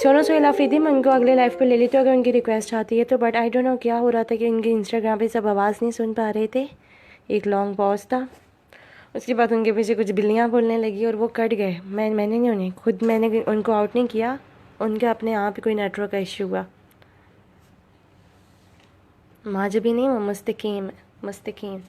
सोनू सोहेल आफरीदी मैं उनको अगले लाइफ पे ले लेती हूँ अगर उनकी रिक्वेस्ट आती है तो। बट आई डोंट नो क्या हो रहा था कि उनके इंस्टाग्राम पे सब आवाज़ नहीं सुन पा रहे थे। एक लॉन्ग पॉज था, उसके बाद उनके पीछे कुछ बिल्लियाँ बोलने लगी और वो कट गए। मैंने नहीं, उन्हें खुद मैंने उनको आउट नहीं किया, उनके अपने आप कोई नेटवर्क का इशू हुआ। माजबी नहीं, वो मुस्तकीम मुस्तकीम।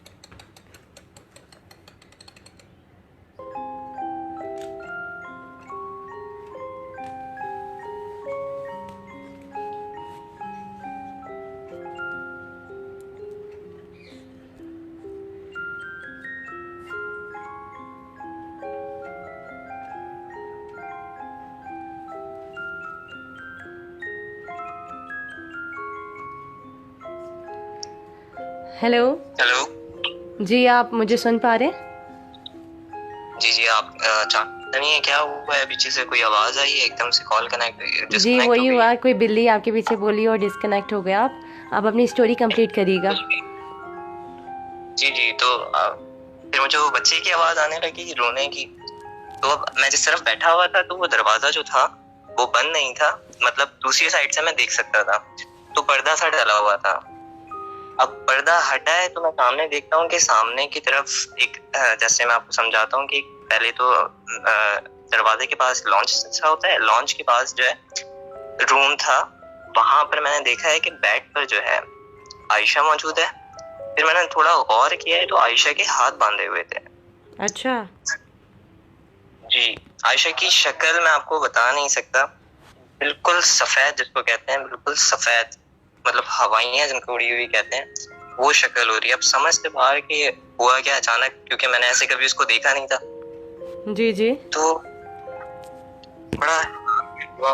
हेलो हेलो जी, आप मुझे सुन पा रहे हैं? जी जी, आप जानते नहीं है क्या हुआ है? पीछे से कोई आवाज आई है, एकदम से कॉल कनेक्ट जी डिस्कनेक्ट हो वही गई। हुआ, कोई बिल्ली आपके पीछे बोली और डिस्कनेक्ट हो गया। आप अपनी स्टोरी कंप्लीट करिएगा। जी जी, तो फिर मुझे वो बच्चे की आवाज आने लगी रोने की। तो अब मैं जिस तरफ बैठा हुआ था तो वो दरवाजा जो था वो बंद नहीं था, मतलब दूसरी साइड से मैं देख सकता था, तो पर्दा सा डला हुआ था। अब पर्दा हटा है तो मैं सामने देखता हूँ कि सामने की तरफ एक जैसे मैं आपको समझाता हूँ कि पहले तो दरवाजे के पास लॉन्च सा होता है, लॉन्च के पास जो है रूम था। वहां पर मैंने देखा है कि बेड पर जो है आयशा मौजूद है। फिर मैंने थोड़ा गौर किया है तो आयशा के हाथ बांधे हुए थे। अच्छा जी, आयशा की शक्ल मैं आपको बता नहीं सकता, बिल्कुल सफेद जिसको कहते हैं, बिल्कुल सफेद, मतलब हवाइयाँ जिनको उड़ी हुई कहते हैं, वो शक्ल हो रही है। अब समझ से बाहर कि हुआ क्या अचानक, क्योंकि मैंने ऐसे कभी उसको देखा नहीं था। जी जी, तो बड़ा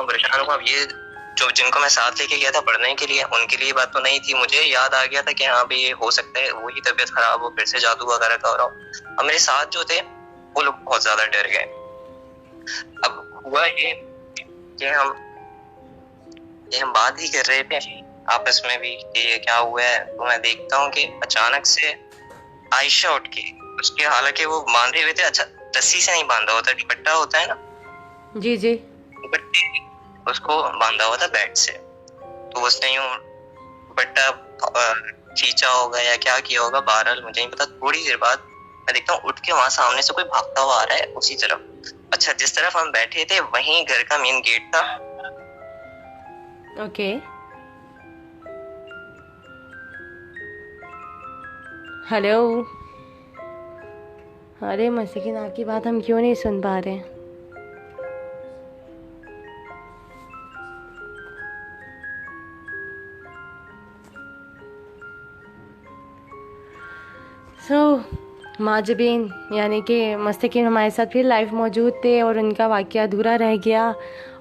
परेशान हुआ। अब ये जो जिनको मैं साथ लेके गया था पढ़ने के लिए, उनके लिए बात तो नहीं थी। मुझे याद आ गया था कि हाँ भाई ये हो सकता है वही तबीयत खराब हो, फिर से जादू वगैरह का हो रहा हो। अब मेरे साथ जो थे वो लोग बहुत ज्यादा डर गए। अब हुआ ये कि हम बात ही कर रहे थे आपस में भी कि ये क्या हुआ है, तो मैं देखता हूँ कि अचानक से आयशा उठ के, उसके हालांकि वो बांधे हुए थे, अच्छा रस्सी से नहीं बांधा होता, दुपट्टा होता है ना, जी जी, दुपट्टे उसको बांधा हुआ था बेड से। तो उसने यूं दुपट्टा खींचा होगा या क्या किया होगा, बहरहाल मुझे नहीं पता। थोड़ी देर बाद मैं देखता हूँ उठ के वहां सामने से कोई भागता हुआ आ रहा है उसी तरफ। अच्छा, जिस तरफ हम बैठे थे वहीं घर का मेन गेट था। ओके। हेलो, अरे मस्किन आपकी बात हम क्यों नहीं सुन पा रहे हैं? माजबीन यानी कि मुस्तकीम हमारे साथ फिर लाइव मौजूद थे और उनका वाक़या अधूरा रह गया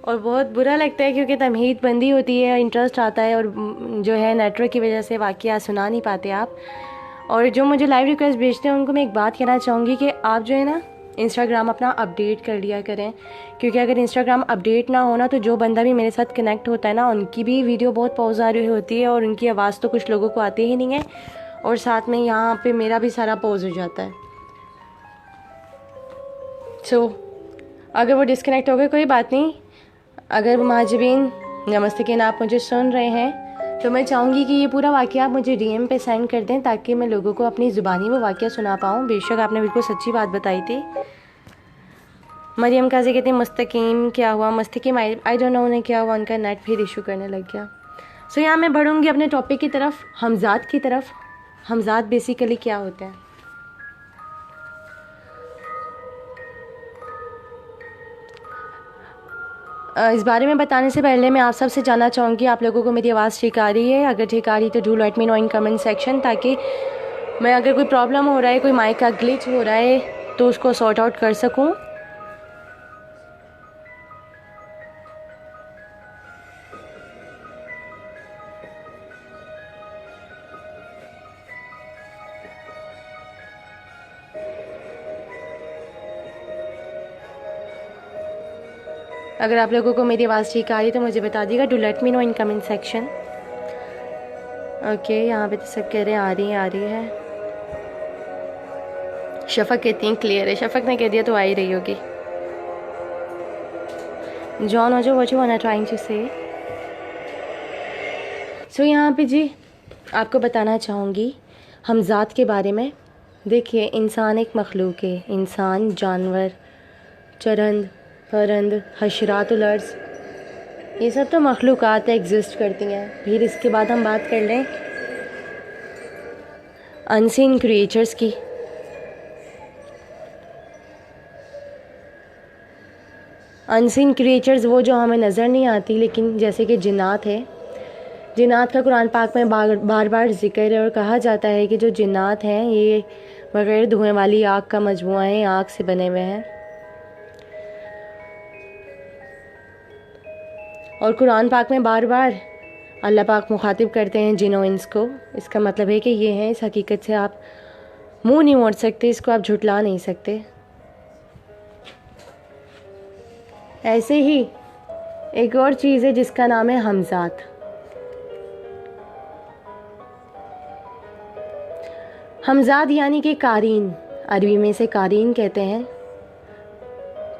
और बहुत बुरा लगता है क्योंकि तमहीद बंदी होती है, इंटरेस्ट आता है और जो है नेटवर्क की वजह से वाक़या सुना नहीं पाते आप। और जो मुझे लाइव रिक्वेस्ट भेजते हैं उनको मैं एक बात कहना चाहूँगी कि आप जो है ना इंस्टाग्राम अपना अपडेट कर लिया करें, क्योंकि अगर इंस्टाग्राम अपडेट ना हो ना तो जो बंदा भी मेरे साथ कनेक्ट होता है ना उनकी भी वीडियो बहुत पॉज आ रही होती है और उनकी आवाज़ तो कुछ लोगों को आती ही नहीं है और साथ में यहाँ पे मेरा भी सारा पॉज हो जाता है। अगर वो डिस्कनेक्ट हो गए कोई बात नहीं। अगर माजबीन नमस्ते आप मुझे सुन रहे हैं तो मैं चाहूँगी कि ये पूरा वाक़या आप मुझे डीएम पे सेंड कर दें ताकि मैं लोगों को अपनी ज़ुबानी वो वाक़या सुना पाऊँ। बेशक आपने बिल्कुल सच्ची बात बताई थी। मरियम काजी कहती मुस्तकीम क्या हुआ? मुस्तकीम आई डोंट नो उन्हें क्या हुआ, उनका नेट फिर इशू करने लग गया। यहाँ मैं बढ़ूँगी अपने टॉपिक की तरफ, हमज़ाद की तरफ। हमज़ाद बेसिकली क्या होते हैं? इस बारे में बताने से पहले मैं आप सबसे जानना चाहूँगी आप लोगों को मेरी आवाज़ ठीक आ रही है? अगर ठीक आ रही तो do let me know in comment section, ताकि मैं अगर कोई प्रॉब्लम हो रहा है, कोई माइक का ग्लिच हो रहा है तो उसको सॉर्ट आउट कर सकूँ। अगर आप लोगों को मेरी आवाज़ ठीक आ रही है तो मुझे बता दीजिएगा, do let me know in comment section. Okay, यहाँ पे तो सब कह रहे हैं आ रही है। शफक कहती हैं क्लियर है। शफक ने कह दिया तो आ ही रही होगी। जॉन ओजो what you want trying to say. So यहाँ पे जी आपको बताना चाहूँगी हमज़ात के बारे में। देखिए, इंसान एक मखलूक है। इंसान, जानवर, चरंद, परंद, हशरातुल अर्ज़, ये सब तो मखलूक़ात एग्जिस्ट करती हैं। फिर इसके बाद हम बात कर लें अनसीन क्रिएचर्स की। अनसीन क्रिएचर्स वो जो हमें नज़र नहीं आती, लेकिन जैसे कि जिन्नात है। जिन्नात का कुरान पाक में बार बार ज़िक्र है और कहा जाता है कि जो जिन्नात हैं ये बग़ैर धुएं वाली आग का मजमुआ है, आग से बने हुए हैं। और कुरान पाक में बार बार अल्लाह पाक मुखातिब करते हैं जिन्नो इंस को। इसका मतलब है कि ये हैं, इस हकीकत से आप मुंह नहीं मोड़ सकते, इसको आप झुटला नहीं सकते। ऐसे ही एक और चीज़ है जिसका नाम है हमज़ात। हमज़ात यानी कि कारीन, अरबी में से कारीन कहते हैं,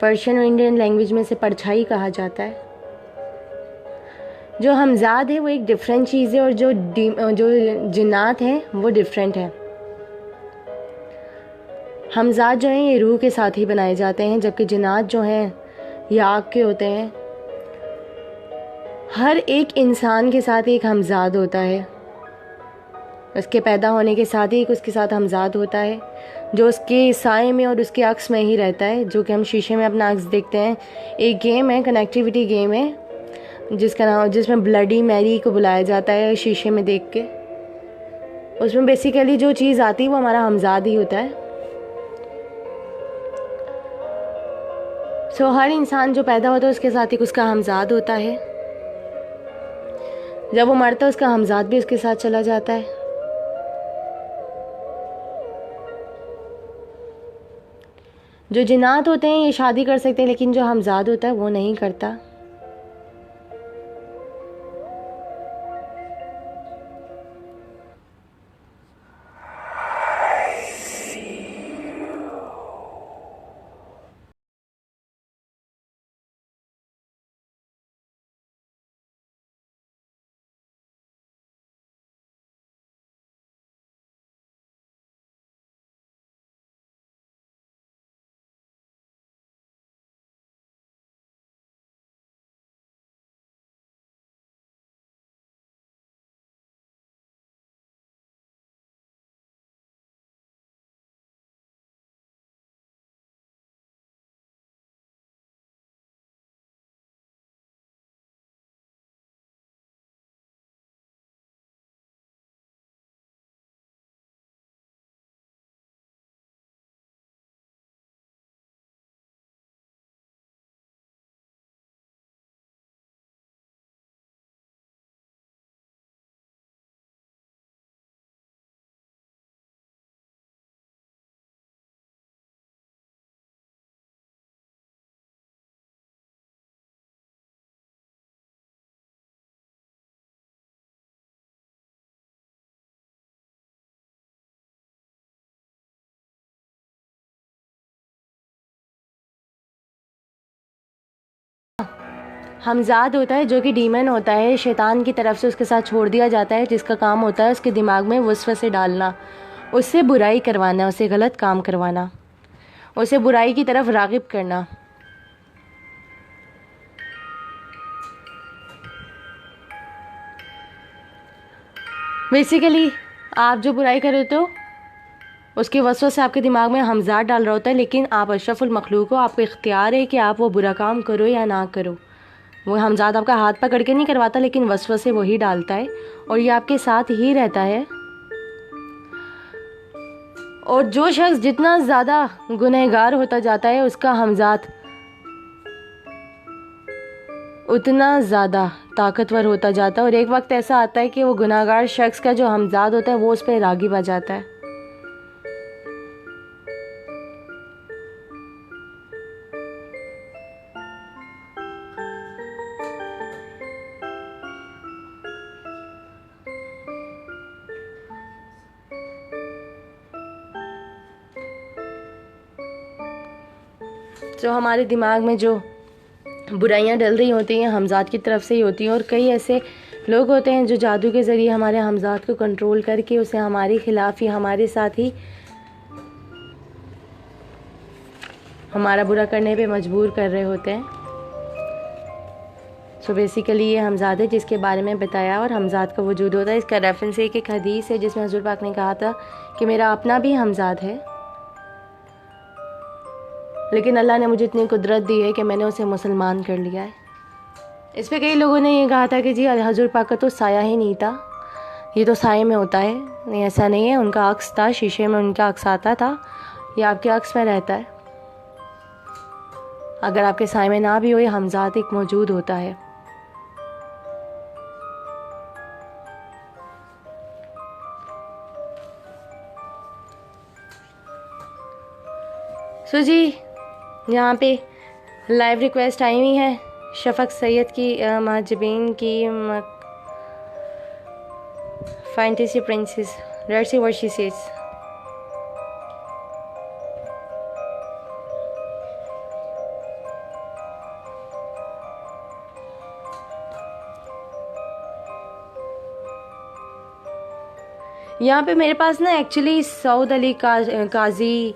पर्शियन और इंडियन लैंग्वेज में से परछाई कहा जाता है। जो हमज़ात है वो एक डिफरेंट चीज़ है और जो जिन्नात हैं वो डिफरेंट है। हमज़ात जो हैं ये रूह के साथ ही बनाए जाते हैं, जबकि जिन्नात जो हैं ये आग के होते हैं। हर एक इंसान के साथ एक हमज़ात होता है। उसके पैदा होने के साथ ही एक उसके साथ हमज़ात होता है, जो उसके साए में और उसके अक्स में ही रहता है, जो कि हम शीशे में अपना अक्स देखते हैं। एक गेम है, कनेक्टिविटी गेम है, जिसमें ब्लडी मैरी को बुलाया जाता है शीशे में देख के। उसमें बेसिकली जो चीज़ आती है वो हमारा हमज़ात ही होता है। सो हर इंसान जो पैदा होता है उसके साथ एक उसका हमज़ात होता है। जब वो मरता है उसका हमज़ात भी उसके साथ चला जाता है। जो जिन्नात होते हैं ये शादी कर सकते हैं, लेकिन जो हमज़ात होता है वो नहीं करता। हमज़ात होता है जो कि डीमन होता है, शैतान की तरफ से उसके साथ छोड़ दिया जाता है, जिसका काम होता है उसके दिमाग में वसवसे डालना, उससे बुराई करवाना, उससे गलत काम करवाना, उसे बुराई की तरफ राग़िब करना। बेसिकली आप जो बुराई कर रहे हो उसके वसवसे से आपके दिमाग में हमज़ात डाल रहा होता है, लेकिन आप अशरफुल मखलूक हो, आपको इख्तियार है कि आप वो बुरा काम करो या ना करो। वो हमज़ात आपका हाथ पकड़ के नहीं करवाता, लेकिन वसवसे वही डालता है और ये आपके साथ ही रहता है। और जो शख्स जितना ज़्यादा गुनहगार होता जाता है उसका हमज़ात उतना ज़्यादा ताकतवर होता जाता है, और एक वक्त ऐसा आता है कि वो गुनहगार शख्स का जो हमज़ात होता है वो उस पर राग़िब आ जाता है। जो हमारे दिमाग में जो बुराइयां डल रही होती हैं हमज़ाद की तरफ से ही होती हैं, और कई ऐसे लोग होते हैं जो जादू के ज़रिए हमारे हमज़ाद को कंट्रोल करके उसे हमारे ख़िलाफ़ या हमारे साथ ही हमारा बुरा करने पे मजबूर कर रहे होते हैं। सो बेसिकली ये हमज़ाद है जिसके बारे में बताया, और हमज़ाद का वजूद होता है। इसका रेफरेंस एक हदीस है जिसमें हुज़ूर पाक ने कहा था कि मेरा अपना भी हमज़ाद है, लेकिन अल्लाह ने मुझे इतनी कुदरत दी है कि मैंने उसे मुसलमान कर लिया है। इस पर कई लोगों ने ये कहा था कि जी हुज़ूर पाक का तो साया ही नहीं था, ये तो साए में होता है। नहीं, ऐसा नहीं है, उनका अक्स था, शीशे में उनका अक्स आता था, ये आपके अक्स में रहता है। अगर आपके साए में ना भी हो, ये हमज़ाद एक मौजूद होता है। सो जी यहाँ पे लाइव रिक्वेस्ट आई हुई है शफ़क़ सैयद की, महजबीन की fantasy princess. Let's see what she says. यहाँ पे मेरे पास ना एक्चुअली सऊद अली काजी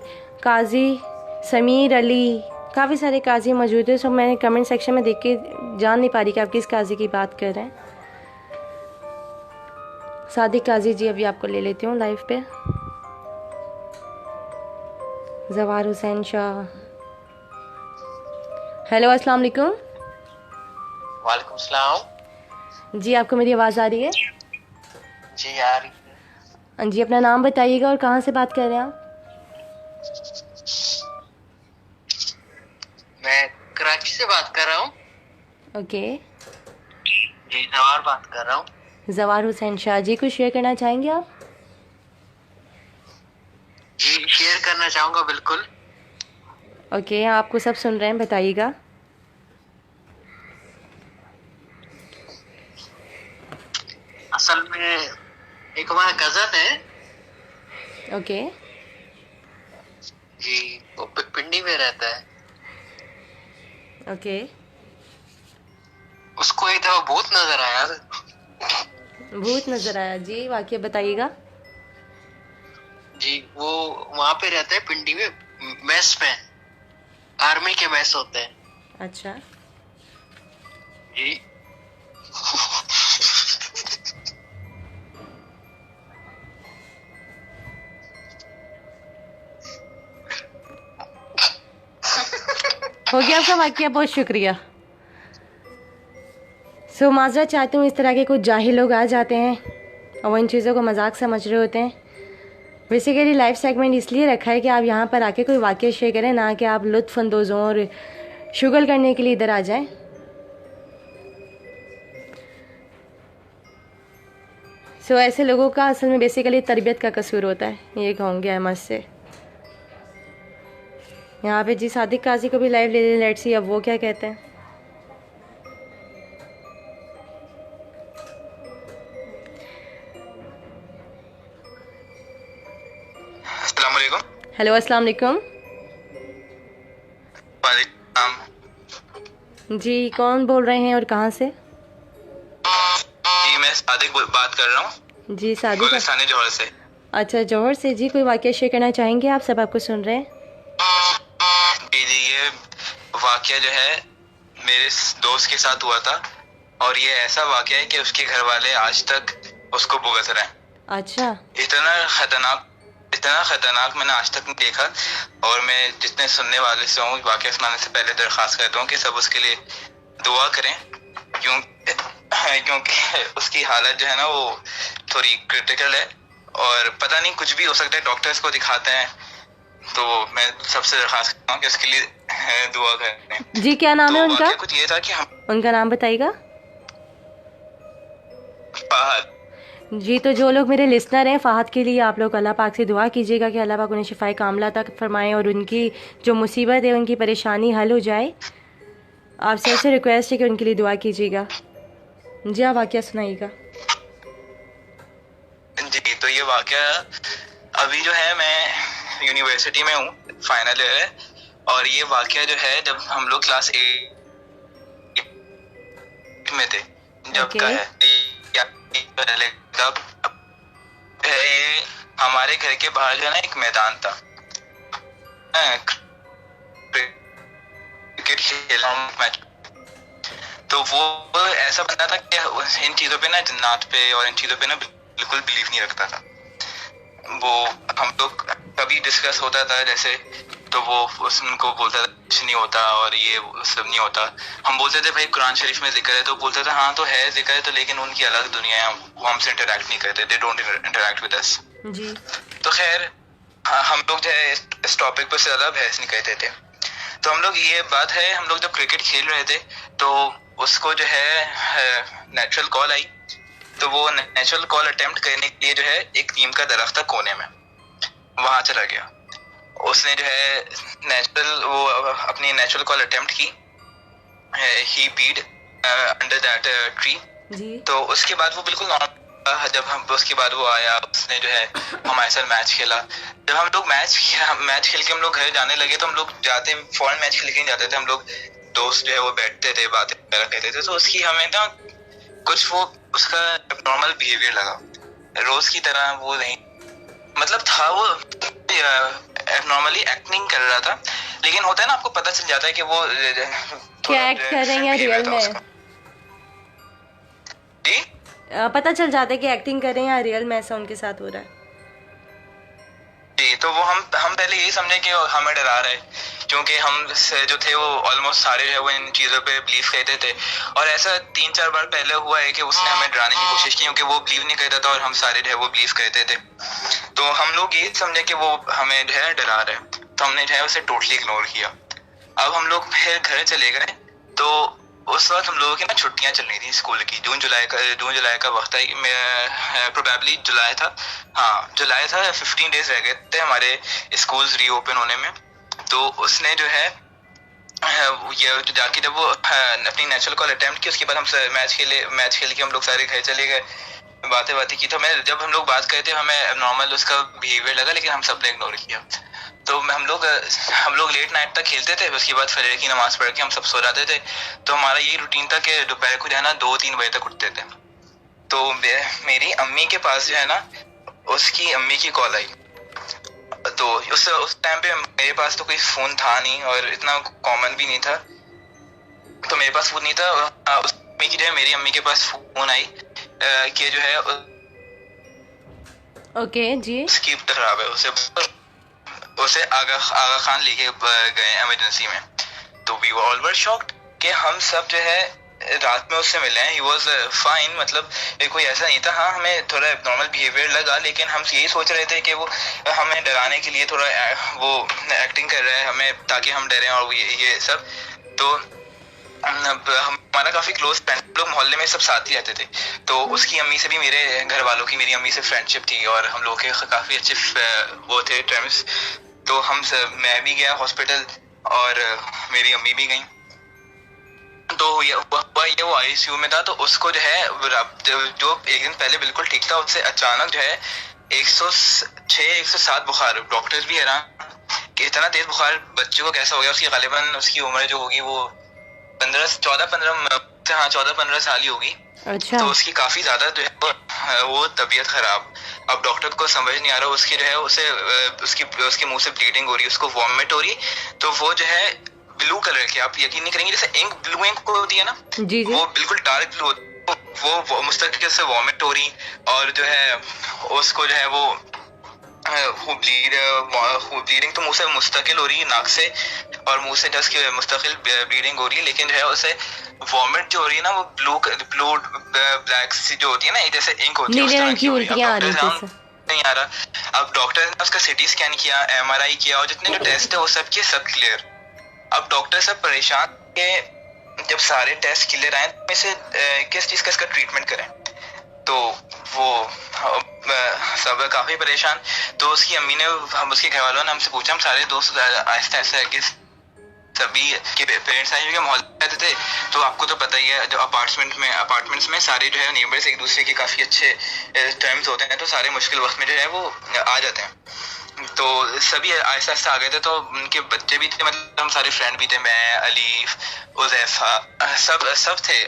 समीर अली, काफ़ी सारे काजी मौजूद है। सो मैंने कमेंट सेक्शन में देख के जान नहीं पा रही कि आप किस काजी की बात कर रहे हैं। सादिक काजी जी, अभी आपको ले लेती हूँ लाइव पे। जवार हुसैन शाह, हेलो अस्सलाम वालेकुम। वालेकुम सलाम। जी आपको मेरी आवाज़ आ रही है? जी आ रही है। जी अपना नाम बताइएगा और कहाँ से बात कर रहे हैं आप? मैं कराची से बात कर रहा हूँ। ओके। जी जवार बात कर रहा हूँ। जवार हुसैन शाह जी, कुछ शेयर करना चाहेंगे आप? जी शेयर करना चाहूँगा, बिल्कुल। ओके, आपको सब सुन रहे हैं, बताइएगा। असल में एक हमारा कजन है। ओके। जी वो पिंडी में रहता है। ओके। उसको एक दफा भूत नजर आया। भूत नजर आया? जी वाकई बताइएगा। जी वो वहाँ पे रहता है पिंडी में, मेस में, आर्मी के मेस होते हैं। अच्छा। जी हो गया आपका वाकया, बहुत शुक्रिया। सो माजरा चाहती हूँ, इस तरह के कुछ जाहिल लोग आ जाते हैं और वो इन चीज़ों को मजाक समझ रहे होते हैं। बेसिकली लाइव सेगमेंट इसलिए रखा है कि आप यहाँ पर आके कोई वाकया शेयर करें, ना कि आप लुत्फ़ अंदोज़ हों और शुगल करने के लिए इधर आ जाएं। सो ऐसे लोगों का असल में बेसिकली तरबियत का कसूर होता है, ये कहूँगी अहमद से। यहाँ पे जी सादिक काजी को भी लाइव ले लें, लेट्स सी अब वो क्या कहते हैं। अस्सलाम वालेकुम। हेलो अस्सलाम वालेकुम। वालेकुम। जी कौन बोल रहे हैं और कहाँ से? जी मैं सादिक बात कर रहा हूँ। जी सादिक, गुलिस्तान जौहर से। अच्छा जौहर से। जी कोई वाकया शेयर करना चाहेंगे आप? सब आपको सुन रहे हैं। जी ये वाकया जो है मेरे दोस्त के साथ हुआ था, और ये ऐसा वाकया है कि उसके घर वाले आज तक उसको भुगत रहे हैं। अच्छा। इतना खतरनाक मैंने आज तक नहीं देखा। और मैं जितने सुनने वाले से हूँ, वाकया सुनाने से पहले दरख्वास्त करता हूँ कि सब उसके लिए दुआ करें, क्योंकि उसकी हालत जो है ना वो थोड़ी क्रिटिकल है, और पता नहीं कुछ भी हो सकता है। डॉक्टर्स को दिखाते हैं, तो मैं सबसे दरख्वास्त करता हूँ कि उसके लिए दुआ करें। जी क्या नाम है उनका? कुछ ये था कि उनका नाम बताइएगा। फहद। जी तो जो लोग मेरे लिसनर हैं, फ़हद के लिए आप लोग अल्लाह पाक से दुआ कीजिएगा कि अल्लाह पाक उन्हें शिफाए कामला तक फरमाएं और उनकी जो मुसीबत है, उनकी परेशानी हल हो जाए। आप सबसे रिक्वेस्ट है कि उनके लिए दुआ कीजिएगा। जी आप वाकया सुनाइएगा। जी तो ये वाकया अभी जो है, मैं यूनिवर्सिटी में हूँ, फाइनल ईयर है, और ये वाकया जो है जब हम लोग क्लास 8 में थे जब का है या पहले तब ये हमारे घर के बाहर जो है ना एक मैदान था, क्रिकेट खेलना मैच। तो वो ऐसा बंदा था कि इन चीजों पे ना, जन्नत पे और इन चीजों पे ना बिल्कुल बिलीव नहीं रखता था वो। हम लोग कभी डिस्कस होता था जैसे, तो वो उनको बोलता था कुछ नहीं होता और ये सब नहीं होता। हम बोलते थे भाई कुरान शरीफ में जिक्र है, तो बोलता था हाँ तो है जिक्र है, तो लेकिन उनकी अलग दुनिया है, वो हमसे इंटरेक्ट नहीं करते, they don't interact with us जी। तो खैर हम लोग जो है इस टॉपिक पर ज्यादा बहस नहीं करते थे। तो हम लोग, ये बात है, हम लोग जब क्रिकेट खेल रहे थे तो उसको जो है नेचुरल कॉल आई, तो वो नेचुरल कॉल अटेम्प्ट करने के लिए जो है एक नीम का दरख्त था कोने में, वहां चला गया। उसने जो है अपनी नेचुरल कॉल अटेम्प्ट की, ही पीड अंडर दैट ट्री। तो उसके बाद वो बिल्कुल नॉर्मल, जब हम उसके बाद वो आया, उसने जो है हमारे साथ मैच खेला। जब हम लोग मैच खेल के हम लोग घर जाने लगे, तो हम लोग जाते फौरन मैच खेल के नहीं जाते थे, हम लोग दोस्त जो है वो बैठते थे, बातें करते थे। तो उसकी हमें ना कुछ वो उसका नॉर्मल बिहेवियर लगा, रोज की तरह वो नहीं, मतलब था वो नॉर्मली एक्टिंग कर रहा था, लेकिन होता है ना आपको पता चल जाता है कि वो क्या एक्ट कर रहे हैं रियल में जी, पता चल जाता है कि एक्टिंग कर रहे हैं या रियल में ऐसा उनके साथ हो रहा है जी। तो वो हम पहले यही समझे कि हमें डरा रहे, क्योंकि हम जो थे वो ऑलमोस्ट सारे जो है वो इन चीजों पे बिलीव करते थे। और ऐसा 3-4 बार पहले हुआ है कि उसने हमें डराने की कोशिश की, क्योंकि वो बिलीव नहीं करता था और हम सारे जो है वो बिलीव करते थे। तो हम लोग यही समझे कि वो हमें जो है डरा रहे, तो हमने जो है उसे टोटली इग्नोर किया। अब हम लोग फिर घर चले गए, तो उस वक्त हम लोगों की ना छुट्टियां चल रही थी स्कूल की, जून जुलाई का वक्त है, प्रोबेबली जुलाई था, हाँ जुलाई था, 15 डेज रह गए थे हमारे स्कूल्स रीओपन होने में। तो उसने जो है ये जाके जब वो अपनी नेचुरल कॉल अटेम्प्ट की, उसके बाद हम मैच खेल के हम लोग सारे घर चले गए, बातें की। तो जब हम लोग बात करते हमें नॉर्मल उसका बिहेवियर लगा, लेकिन हम सबने इग्नोर किया। तो हम लोग लेट नाइट तक खेलते थे, उसके बाद फजर की नमाज पढ़ के हम सब सो जाते थे। तो हमारा यही रूटीन था कि दोपहर को जो है ना 2-3 बजे तक उठते थे। तो मेरी अम्मी के पास जो है ना, उसकी अम्मी की कॉल आई। तो उस टाइम पे मेरे पास तो कोई फोन था नहीं और इतना कॉमन भी नहीं था, तो मेरे पास फोन नहीं था। उस अम्मी की जो है, मेरी अम्मी के पास फोन आई कि जो है ओके जी, उसकी खराब है, उसे आगा खान लेके गए इमरजेंसी में। तो we were all were shocked कि हम सब जो है रात में उससे मिले हैं। ही वॉज फाइन, मतलब कोई ऐसा नहीं था। हाँ हमें थोड़ा एब्नॉर्मल बिहेवियर लगा, लेकिन हम यही सोच रहे थे कि वो हमें डराने के लिए थोड़ा वो एक्टिंग कर रहा है हमें, ताकि हम डरें और ये सब। तो हमारा काफी क्लोज फ्रेंड, लोग मोहल्ले में सब साथ ही रहते थे। तो उसकी अम्मी से भी मेरे घर वालों की मेरी अम्मी से फ्रेंडशिप थी और हम लोग के काफी अच्छे वो थे टर्म्स। तो मैं भी गया हॉस्पिटल और मेरी अम्मी भी गई। तो वो आईसीयू में था। तो उसको जो है जो एक दिन पहले बिल्कुल ठीक था, उससे अचानक जो है 106-107 बुखार। डॉक्टर्स भी हैरान कि इतना तेज बुखार बच्चे को कैसा हो गया। उसकी गालिबन उसकी उम्र जो होगी वो 14-15 साल ही होगी। अच्छा। तो उसकी काफी ज्यादा जो है वो तबीयत खराब। अब डॉक्टर को समझ नहीं आ रहा, उसकी जो है उसे उसके मुंह से ब्लीडिंग हो रही है, उसको वॉमिट हो रही। तो वो जो है ब्लू कलर की, आप यकीन नहीं करेंगे, जैसे इंक ब्लू इंक होती है ना, जी। वो बिल्कुल डार्क ब्लू, वो मुस्तकिल से वॉमिट हो रही। और जो है उसको जो है वो ब्लीडिंग तो मुंह से मुस्तकिल हो रही है, नाक से और मुंह से उसकी मुस्तकिल ब्लीडिंग हो रही है। लेकिन जो है उसे वॉमिट जो हो रही है ना, वो ब्लू ब्लैक सी जो होती है ना, जैसे इंक होती है, उस तरह की उल्टियां आ रही है, नहीं आ रहा। अब डॉक्टर ने उसका सीटी स्कैन किया, एमआरआई किया, और जितने जो टेस्ट है वो सब किए, सब क्लियर। अब डॉक्टर सब परेशान के जब सारे टेस्ट क्लियर आए तो इसे किस चीज का इसका ट्रीटमेंट करें। तो वो सब काफी परेशान। तो उसकी अम्मी ने, हम उसके घर वालों ने हमसे पूछा, हम सारे दोस्त आहिस्ता आहिस्ता सभी के पेरेंट्स आए हुए मोहल्ले रहते थे। तो आपको तो पता ही है, जो अपार्टमेंट्स में सारे जो है नेबर्स एक दूसरे के काफी अच्छे टर्म्स होते हैं, तो सारे मुश्किल वक्त में जो है वो आ जाते हैं। तो सभी आहिस्ता आहिस्ता आ गए थे, तो उनके बच्चे भी थे, मतलब हम सारे फ्रेंड भी थे, मैं, अलीफ, उज़ैफा, सब सब थे।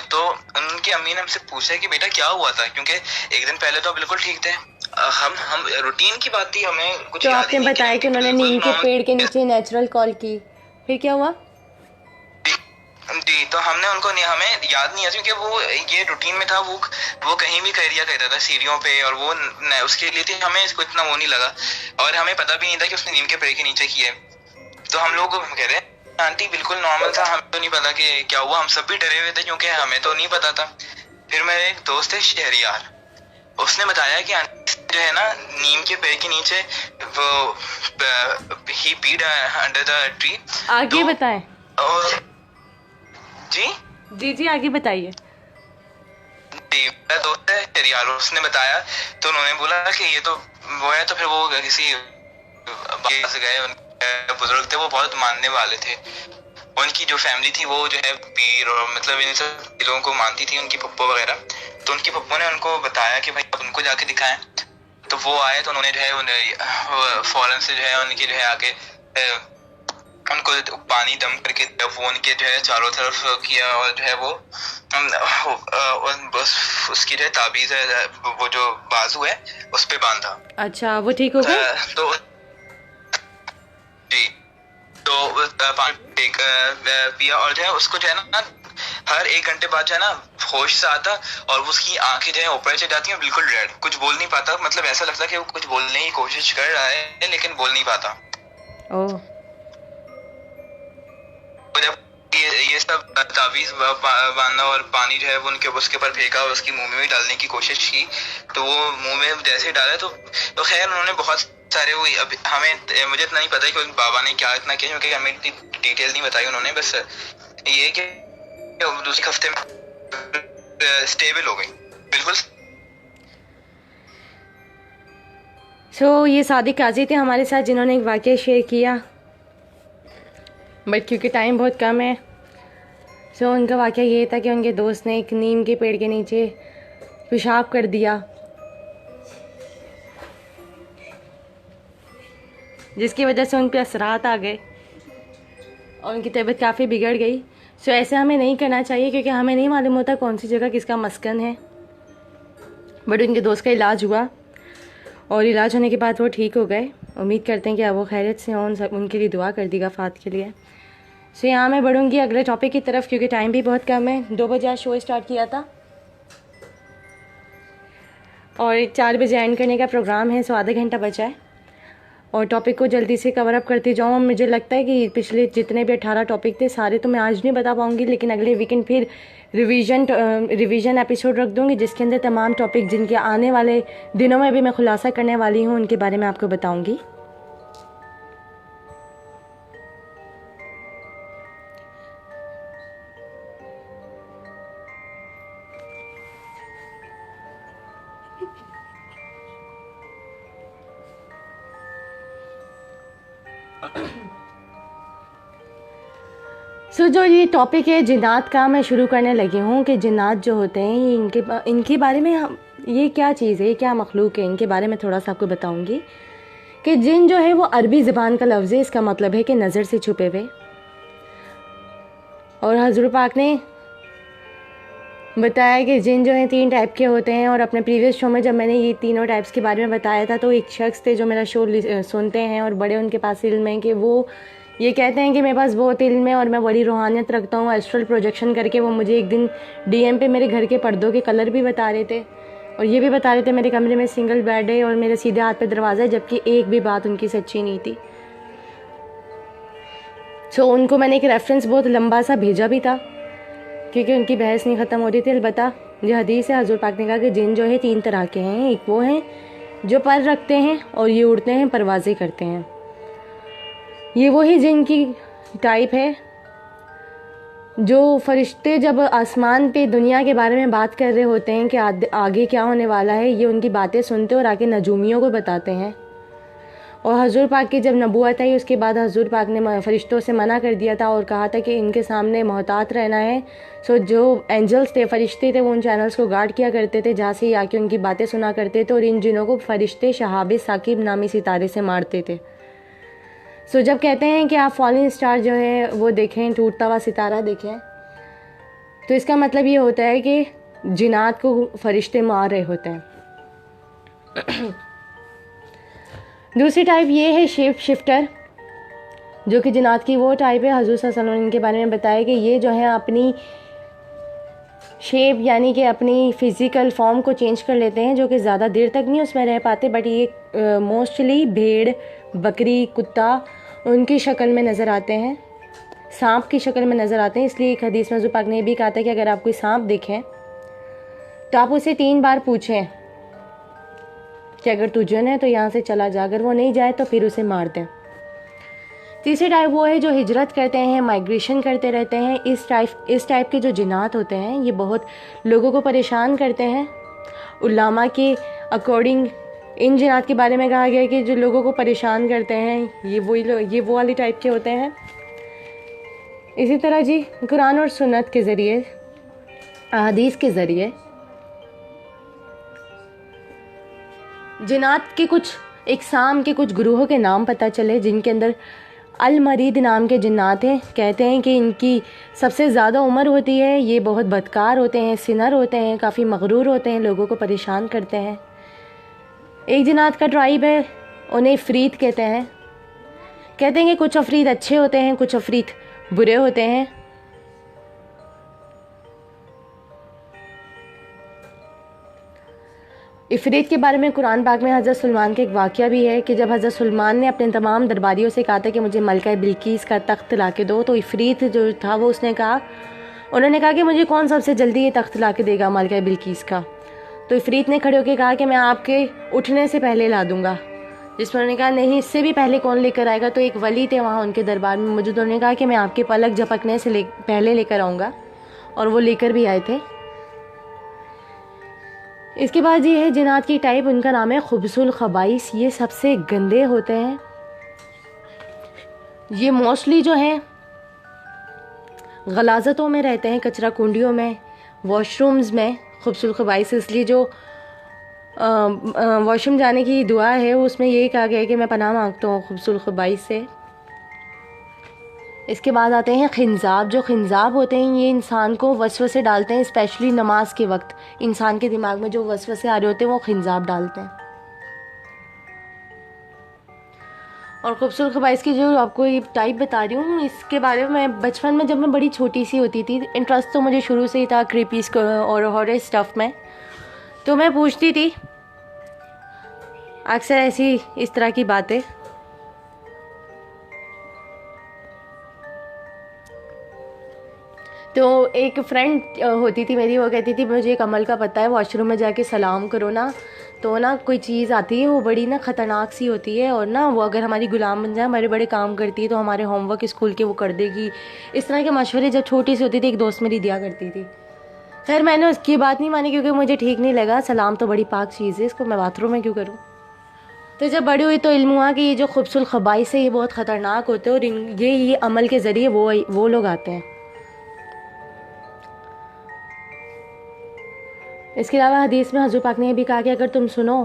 तो उनकी अम्मी ने हमसे पूछा कि बेटा क्या हुआ था, क्योंकि एक दिन पहले तो बिल्कुल ठीक थे। हम रूटीन की बात थी, हमें कुछ तो याद आपने ही नहीं बताया कि उन्होंने बिल्कुल नीम के पेड़ के नॉर्मल। नीचे नेचुरल कॉल की, फिर क्या हुआ? जी, तो हमने उनको नहीं, हमें याद नहीं है क्योंकि वो ये रूटीन में था, वो कहीं भी कर दिया करता था सीढ़ियों पे, और वो उसके लिए थी, हमें इसको इतना वो नहीं लगा, और हमें पता भी नहीं था कि उसने नीम के पेड़ के नीचे किया है। तो हम लोग कह रहे हैं आंटी बिल्कुल नॉर्मल था, हमें तो नहीं पता कि क्या हुआ, हम सब भी डरे हुए थे क्योंकि हमें तो नहीं पता था। फिर मेरे एक दोस्त है शहरियार, उसने बताया कि आंटी जो है ना नीम के पेड़ के नीचे वो ही पीड अंडर द ट्री। आगे तो बताएं। और जी जी जी, आगे बताइए। जी, मेरा दोस्त है शरियार, उसने बताया, तो उन्होंने बोला कि ये तो वो है, तो फिर वो किसी पास गए, उनके बुजुर्ग थे, वो बहुत मानने वाले थे, उनकी जो फैमिली थी वो जो है पीर और मतलब इन सब चीज़ों को मानती थी, उनकी पप्पो वगैरह। तो उनकी पप्पो ने उनको बताया कि भाई आप उनको जाके दिखाएं। तो वो आए, तो उन्होंने जो है उन्हें फौरन से जो है उनकी जो है आके उनको पानी दम करके वो उनके जो है चारों तरफ किया, और जो है वो बस उसकी जो है ताबीज है, वो जो बाजू है उस पे बांधा। अच्छा, वो ठीक हो गए? तो जी, तो पानी पिया, और जो है उसको जो है ना हर 1 घंटे बाद जो है ना होश से आता, और उसकी आंखें जो है ऊपर चढ़ जाती हैं, बिल्कुल रेड, कुछ बोल नहीं पाता, मतलब ऐसा लगता कि वो कुछ बोलने की कोशिश कर रहा है लेकिन बोल नहीं पाता। ओह। तो जब ये सब ताबीज बांधा और पानी जो है वो उनके उसके ऊपर फेंका और उसकी मुंह में भी डालने की कोशिश की, तो वो मुंह में जैसे ही डाला तो खैर उन्होंने बहुत सारे वो, अब हमें मुझे इतना नहीं पता कि बाबा ने क्या इतना किया, क्योंकि हमें इतनी डिटेल नहीं बताई उन्होंने, बस ये कि दूसरे हफ्ते में स्टेबल हो गई बिल्कुल। ये सादिक काजी थे हमारे साथ जिन्होंने एक वाक़या शेयर किया, बट क्योंकि टाइम बहुत कम है, उनका वाक़या ये था कि उनके दोस्त ने एक नीम के पेड़ के नीचे पेशाब कर दिया, जिसकी वजह से उन पर असरात आ गए और उनकी तबीयत काफ़ी बिगड़ गई। ऐसे हमें नहीं करना चाहिए, क्योंकि हमें नहीं मालूम होता कौन सी जगह किसका मस्कन है। बट उनके दोस्त का इलाज हुआ, और इलाज होने के बाद वो ठीक हो गए। उम्मीद करते हैं कि अब वो खैरियत से हों, उनके लिए दुआ कर दी गफ़ात के लिए। यहाँ मैं बढ़ूँगी अगले टॉपिक की तरफ, क्योंकि टाइम भी बहुत कम है। 2 बजे आज शो स्टार्ट किया था और 4 बजे एंड करने का प्रोग्राम है, आधा घंटा बचा है, और टॉपिक को जल्दी से कवर अप करती जाऊँ। मुझे लगता है कि पिछले जितने भी 18 टॉपिक थे सारे तो मैं आज नहीं बता पाऊँगी, लेकिन अगले वीकेंड फिर रिवीजन एपिसोड रख दूँगी, जिसके अंदर तमाम टॉपिक जिनके आने वाले दिनों में भी मैं खुलासा करने वाली हूँ उनके बारे में आपको बताऊँगी। जो ये टॉपिक है जिन्नात का, मैं शुरू करने लगी हूँ कि जिन्नात जो होते हैं ये इनके बारे में ये क्या चीज़ है, क्या मखलूक है, इनके बारे में थोड़ा सा आपको बताऊँगी कि जिन जो है वो अरबी ज़बान का लफ्ज़ है, इसका मतलब है कि नज़र से छुपे हुए। और हज़ूर पाक ने बताया कि जिन जो है 3 टाइप के होते हैं, और अपने प्रीवियस शो में जब मैंने ये तीनों टाइप्स के बारे में बताया था, तो एक शख्स थे जो मेरा शो सुनते हैं और बड़े उनके पास इल्म है, कि वो ये कहते हैं कि मेरे पास बहुत इल्म है और मैं बड़ी रूहानियत रखता हूँ, एस्ट्रल प्रोजेक्शन करके। वो मुझे एक दिन डीएम पे मेरे घर के पर्दों के कलर भी बता रहे थे, और ये भी बता रहे थे मेरे कमरे में सिंगल बेड है और मेरे सीधे हाथ पे दरवाज़ा है, जबकि एक भी बात उनकी सच्ची नहीं थी। उनको मैंने एक रेफरेंस बहुत लंबा सा भेजा भी था, क्योंकि उनकी बहस नहीं ख़त्म हो रही थी। अलबत्ता ये हदीस है, हज़ूर पाक ने कहा कि जिन जो है 3 तरह के हैं। एक वो हैं जो पर रखते हैं और ये उड़ते हैं, परवाज़ें करते हैं। ये वही जिन की टाइप है जो फरिश्ते जब आसमान पे दुनिया के बारे में बात कर रहे होते हैं कि आगे क्या होने वाला है, ये उनकी बातें सुनते और आके नजूमियों को बताते हैं। और हजूर पाक की जब नबूवत आई उसके बाद हजूर पाक ने फ़रिश्तों से मना कर दिया था और कहा था कि इनके सामने मोहतात रहना है। सो जो एंजल्स थे, फ़रिश्ते थे, वो उन चैनल्स को गार्ड किया करते थे जहाँ से ये आके उनकी बातें सुना करते थे और इन जिनों को फ़रिश्ते शहाब साकिब नामी सितारे से मारते थे। सो जब कहते हैं कि आप फॉलिंग स्टार जो है वो देखें, टूटता हुआ सितारा देखें, तो इसका मतलब ये होता है कि जिन्नात को फ़रिश्ते मार रहे होते हैं। दूसरी टाइप ये है शेप शिफ्टर, जो कि जिन्नात की वो टाइप है। हज़ूर सल्लल्लाहु अलैहि वसल्लम इनके बारे में बताया कि ये जो है अपनी शेप यानी कि अपनी फ़िज़िकल फॉर्म को चेंज कर लेते हैं, जो कि ज़्यादा देर तक नहीं उसमें रह पाते, बट ये मोस्टली भेड़, बकरी, कुत्ता उनकी शक्ल में नज़र आते हैं, सांप की शक्ल में नज़र आते हैं। इसलिए एक हदीस में हज़ूर पाक ने ये भी कहा था कि अगर आप कोई सांप देखें तो आप उसे 3 बार पूछें कि अगर तू जुन है तो यहाँ से चला जा, अगर वो नहीं जाए तो फिर उसे मार दें। तीसरी टाइप वो है जो हिजरत करते हैं, माइग्रेशन करते रहते हैं। इस टाइप के जो जिन्नात होते हैं ये बहुत लोगों को परेशान करते हैं। उल्लामा के अकॉर्डिंग इन जिन्नात के बारे में कहा गया है कि जो लोगों को परेशान करते हैं ये वो वाली टाइप के होते हैं। इसी तरह जी कुरान और सुन्नत के ज़रिए, अहादीस के ज़रिए जिन्नात के कुछ इकसाम के कुछ ग्रोहों के नाम पता चले, जिनके अंदर अल मरीद नाम के जिन्नात हैं। कहते हैं कि इनकी सबसे ज़्यादा उम्र होती है, ये बहुत बदकार होते हैं, सिनर होते हैं, काफ़ी मगरूर होते हैं, लोगों को परेशान करते हैं। एक जिन्नात का ट्राइब है, उन्हें इफ़रीत कहते हैं। कहते हैं कि कुछ अफरीत अच्छे होते हैं, कुछ अफरीत बुरे होते हैं। इफ़रीत के बारे में कुरान पाक में हज़रत सुलेमान का एक वाक़या भी है कि जब हज़रत सुलेमान ने अपने तमाम दरबारियों से कहा था कि मुझे मलका बिल्कीस का तख्त ला के दो, तो इफ़रीत जो था वो उन्होंने कहा कि मुझे कौन सबसे जल्दी ये तख्त ला के देगा मलका बिल्कीस का। तो इफ़रीत ने खड़े होकर कहा कि मैं आपके उठने से पहले ला दूँगा। जिस पर उन्होंने कहा नहीं, इससे भी पहले कौन लेकर आएगा। तो एक वली थे वहाँ उनके दरबार में मौजूद, उन्होंने कहा कि मैं आपके पलक झपकने से पहले लेकर आऊँगा, और वो लेकर भी आए थे। इसके बाद ये है जिन्नात की टाइप, उनका नाम है खुबसुल खबाइस। ये सबसे गंदे होते हैं। ये मोस्टली जो है गलाजतों में रहते हैं, कचरा कुंडियों में, वॉशरूम्स में। खुबसुल खबाइस इसलिए जो वॉशरूम जाने की दुआ है उसमें यही कहा गया है कि मैं पनाह मांगता हूँ खुबसुल खबाइस से। इसके बाद आते हैं खिंजाब। जो खिंजाब होते हैं ये इंसान को वसवसे डालते हैं, स्पेशली नमाज के वक्त इंसान के दिमाग में जो वसवसे आ रहे होते हैं वो खिंजाब डालते हैं। और खूबसूरत खबाइस की जो आपको ये टाइप बता रही हूँ, इसके बारे में मैं बचपन में जब मैं बड़ी छोटी सी होती थी, इंटरेस्ट तो मुझे शुरू से ही था क्रीपी और हॉरर स्टफ़ में, तो मैं पूछती थी अक्सर ऐसी इस तरह की बातें। तो एक फ्रेंड होती थी मेरी, वो कहती थी मुझे एक अमल का पता है, वॉशरूम में जाके सलाम करो ना तो ना कोई चीज़ आती है वो बड़ी ना ख़तरनाक सी होती है, और ना वो अगर हमारी गुलाम बन जाए, हमारे बड़े काम करती है, तो हमारे होमवर्क स्कूल के वो कर देगी। इस तरह के मशवरे जब छोटी सी होती थी एक दोस्त मेरी दिया करती थी। खैर मैंने उसकी बात नहीं मानी क्योंकि मुझे ठीक नहीं लगा, सलाम तो बड़ी पाक चीज़ है, इसको मैं बाथरूम में क्यों करूँ। तो जब बड़ी हुई तो इल्म हुआ कि ये जो खूबसूरत खबाइस है ये बहुत ख़तरनाक होते हैं, और ये अमल के ज़रिए वो लोग आते हैं। इसके अलावा हदीस में हजूर पाक ने भी कहा कि अगर तुम सुनो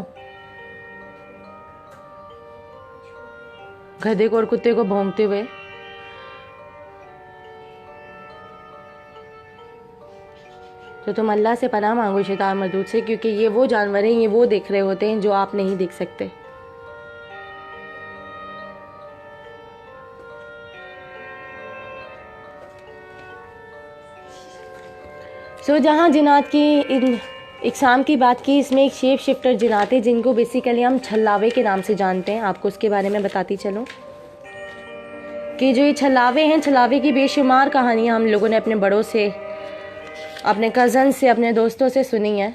गधे को और कुत्ते को भौंकते हुए, तो तुम अल्लाह से पनाह मांगो शैतान मरदूद से, क्योंकि ये वो जानवर हैं, ये वो देख रहे होते हैं जो आप नहीं देख सकते। जहाँ जिन्नात की इन इकसाम की बात की, इसमें एक शेप शिफ्टर जिन्नात है जिनको बेसिकली हम छल्लावे के नाम से जानते हैं। आपको उसके बारे में बताती चलूँ कि जो ये छल्लावे हैं, छल्लावे की बेशुमार कहानियाँ हम लोगों ने अपने बड़ों से, अपने कज़न से, अपने दोस्तों से सुनी है।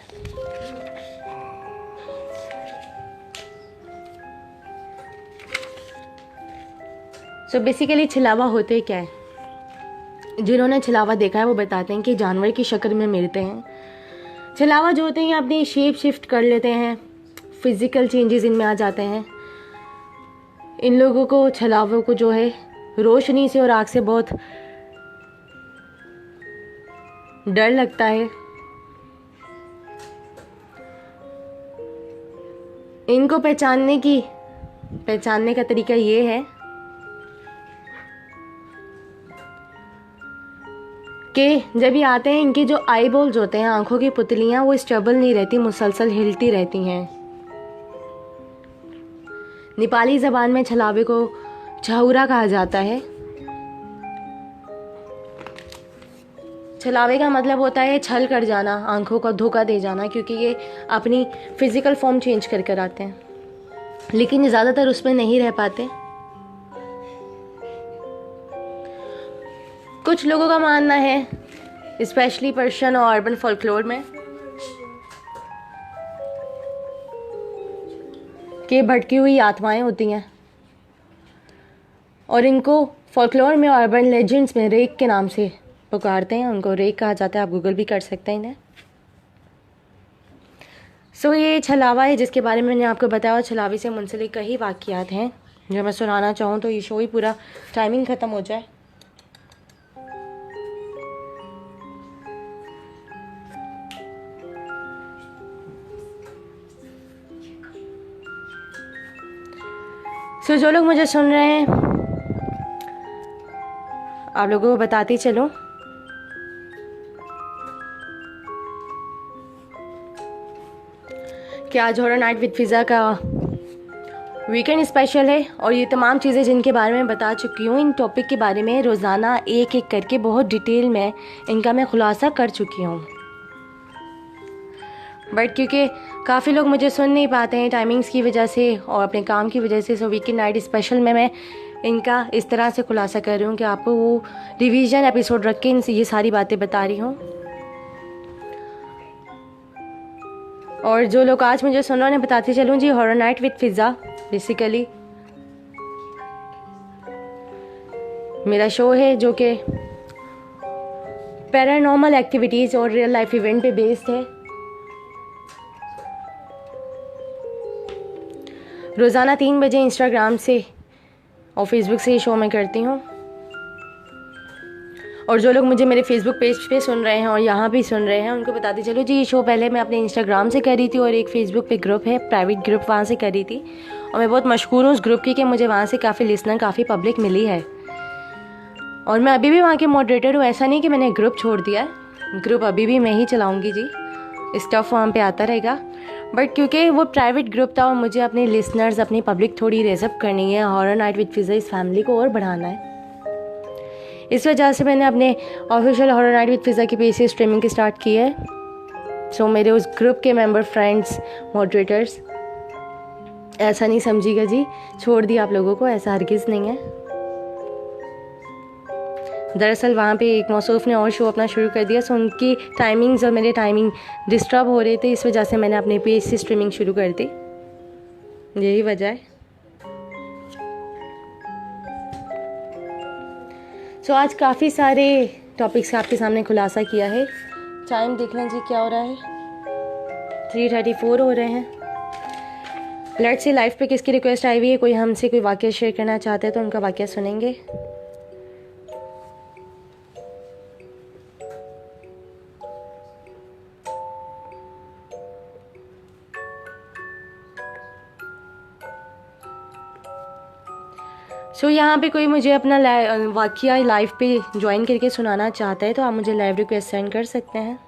बेसिकली छलावा होते क्या है, जिन्होंने छलावा देखा है वो बताते हैं कि जानवर की शक्ल में मिलते हैं। छलावा जो होते हैं अपनी शेप शिफ्ट कर लेते हैं, फिज़िकल चेंजेस इनमें आ जाते हैं। इन लोगों को, छलावों को जो है रोशनी से और आग से बहुत डर लगता है। इनको पहचानने का तरीका ये है कि जब ये आते हैं, इनके जो आई बॉल्स होते हैं, आंखों की पुतलियां, वो स्टेबल नहीं रहती, मुसलसल हिलती रहती हैं। नेपाली ज़बान में छलावे को छहुरा कहा जाता है। छलावे का मतलब होता है छल कर जाना, आंखों का धोखा दे जाना, क्योंकि ये अपनी फिजिकल फॉर्म चेंज कर कर आते हैं, लेकिन ये ज़्यादातर उसमें नहीं रह पाते। कुछ लोगों का मानना है, स्पेशली पर्शियन और अर्बन फोल्कलोर में, कि भटकी हुई आत्माएं होती हैं और इनको फोल्कलोर में और अर्बन लेजेंड्स में रेक के नाम से पुकारते हैं। उनको रेक कहा जाता है, आप गूगल भी कर सकते हैं इन्हें। सो ये छलावा है जिसके बारे में मैंने आपको बताया, और छलावे से मुंसलिक कई वाक़यात हैं जो मैं सुनाना चाहूँ तो ये शो ही पूरा टाइमिंग ख़त्म हो जाए। सो जो लोग मुझे सुन रहे हैं, आप लोगों को बताती चलूं कि आज हॉरर नाइट विद फिज़ा का वीकेंड स्पेशल है, और ये तमाम चीज़ें जिनके बारे में बता चुकी हूँ, इन टॉपिक के बारे में रोज़ाना एक एक करके बहुत डिटेल में इनका मैं खुलासा कर चुकी हूँ। बट क्योंकि काफ़ी लोग मुझे सुन नहीं पाते हैं टाइमिंग्स की वजह से और अपने काम की वजह से, सो वीकेंड नाइट स्पेशल में मैं इनका इस तरह से खुलासा कर रही हूँ कि आपको वो रिवीजन एपिसोड रख के इनसे ये सारी बातें बता रही हूँ। और जो लोग आज मुझे सुन रहे हैं, बताती चलूँ जी, horror night with Fiza basically मेरा शो है जो कि पैरानॉर्मल एक्टिविटीज़ और रियल लाइफ इवेंट पे बेस्ड है। रोज़ाना 3 बजे इंस्टाग्राम से और फेसबुक से ये शो मैं करती हूँ। और जो लोग मुझे मेरे फेसबुक पेज पे सुन रहे हैं और यहाँ भी सुन रहे हैं, उनको बताती चलो जी, ये शो पहले मैं अपने इंस्टाग्राम से करी थी और एक फेसबुक पे ग्रुप है, प्राइवेट ग्रुप, वहाँ से करी थी। और मैं बहुत मशहूर हूँ उस ग्रुप की कि मुझे वहाँ से काफ़ी लिसनर, काफ़ी पब्लिक मिली है। और मैं अभी भी वहाँ के मॉडरेटर हूँ, ऐसा नहीं कि मैंने ग्रुप छोड़ दिया है, ग्रुप अभी भी मैं ही चलाऊँगी जी, स्टफ़ वहाँ पर आता रहेगा। बट क्योंकि वो प्राइवेट ग्रुप था और मुझे अपने लिसनर्स, अपनी पब्लिक थोड़ी रेजअप करनी है, हॉरर नाइट विद फिज़ा इस फैमिली को और बढ़ाना है, इस वजह से मैंने अपने ऑफिशियल हॉरर नाइट विद फिज़ा के पेज से स्ट्रीमिंग स्टार्ट की है। सो मेरे उस ग्रुप के मेंबर, फ्रेंड्स, मॉडरेटर्स, ऐसा नहीं समझिएगा जी छोड़ दिया आप लोगों को, ऐसा हरगिज़ नहीं है। दरअसल वहाँ पे एक मौसूफ ने और शो अपना शुरू कर दिया, सो उनकी टाइमिंग्स और मेरे टाइमिंग डिस्टर्ब हो रहे थे, इस वजह से मैंने अपने पेज से स्ट्रीमिंग शुरू कर दी, यही वजह है। सो आज काफ़ी सारे टॉपिक्स का आपके सामने खुलासा किया है। टाइम देख लें जी क्या हो रहा है, 3:34 हो रहे हैं। लेट्स सी लाइफ पे किसकी रिक्वेस्ट आई हुई है, कोई हमसे कोई वाक़या शेयर करना चाहते हैं तो उनका वाक़या सुनेंगे। सो यहाँ पे कोई मुझे अपना वाक़या लाइव पे ज्वाइन करके सुनाना चाहता है तो आप मुझे लाइव रिक्वेस्ट सेंड कर सकते हैं।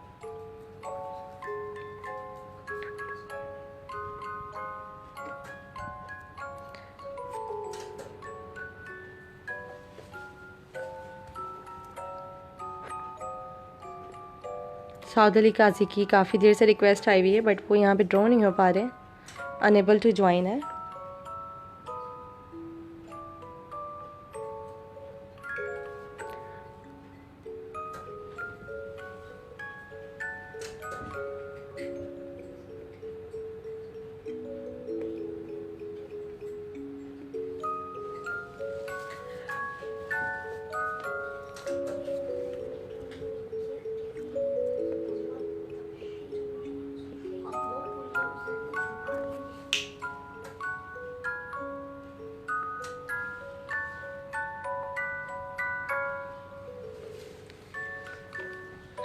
सऊद अली काजी की काफ़ी देर से रिक्वेस्ट आई हुई है बट वो यहाँ पे ड्रॉ नहीं हो पा रहे, अनेबल टू ज्वाइन है।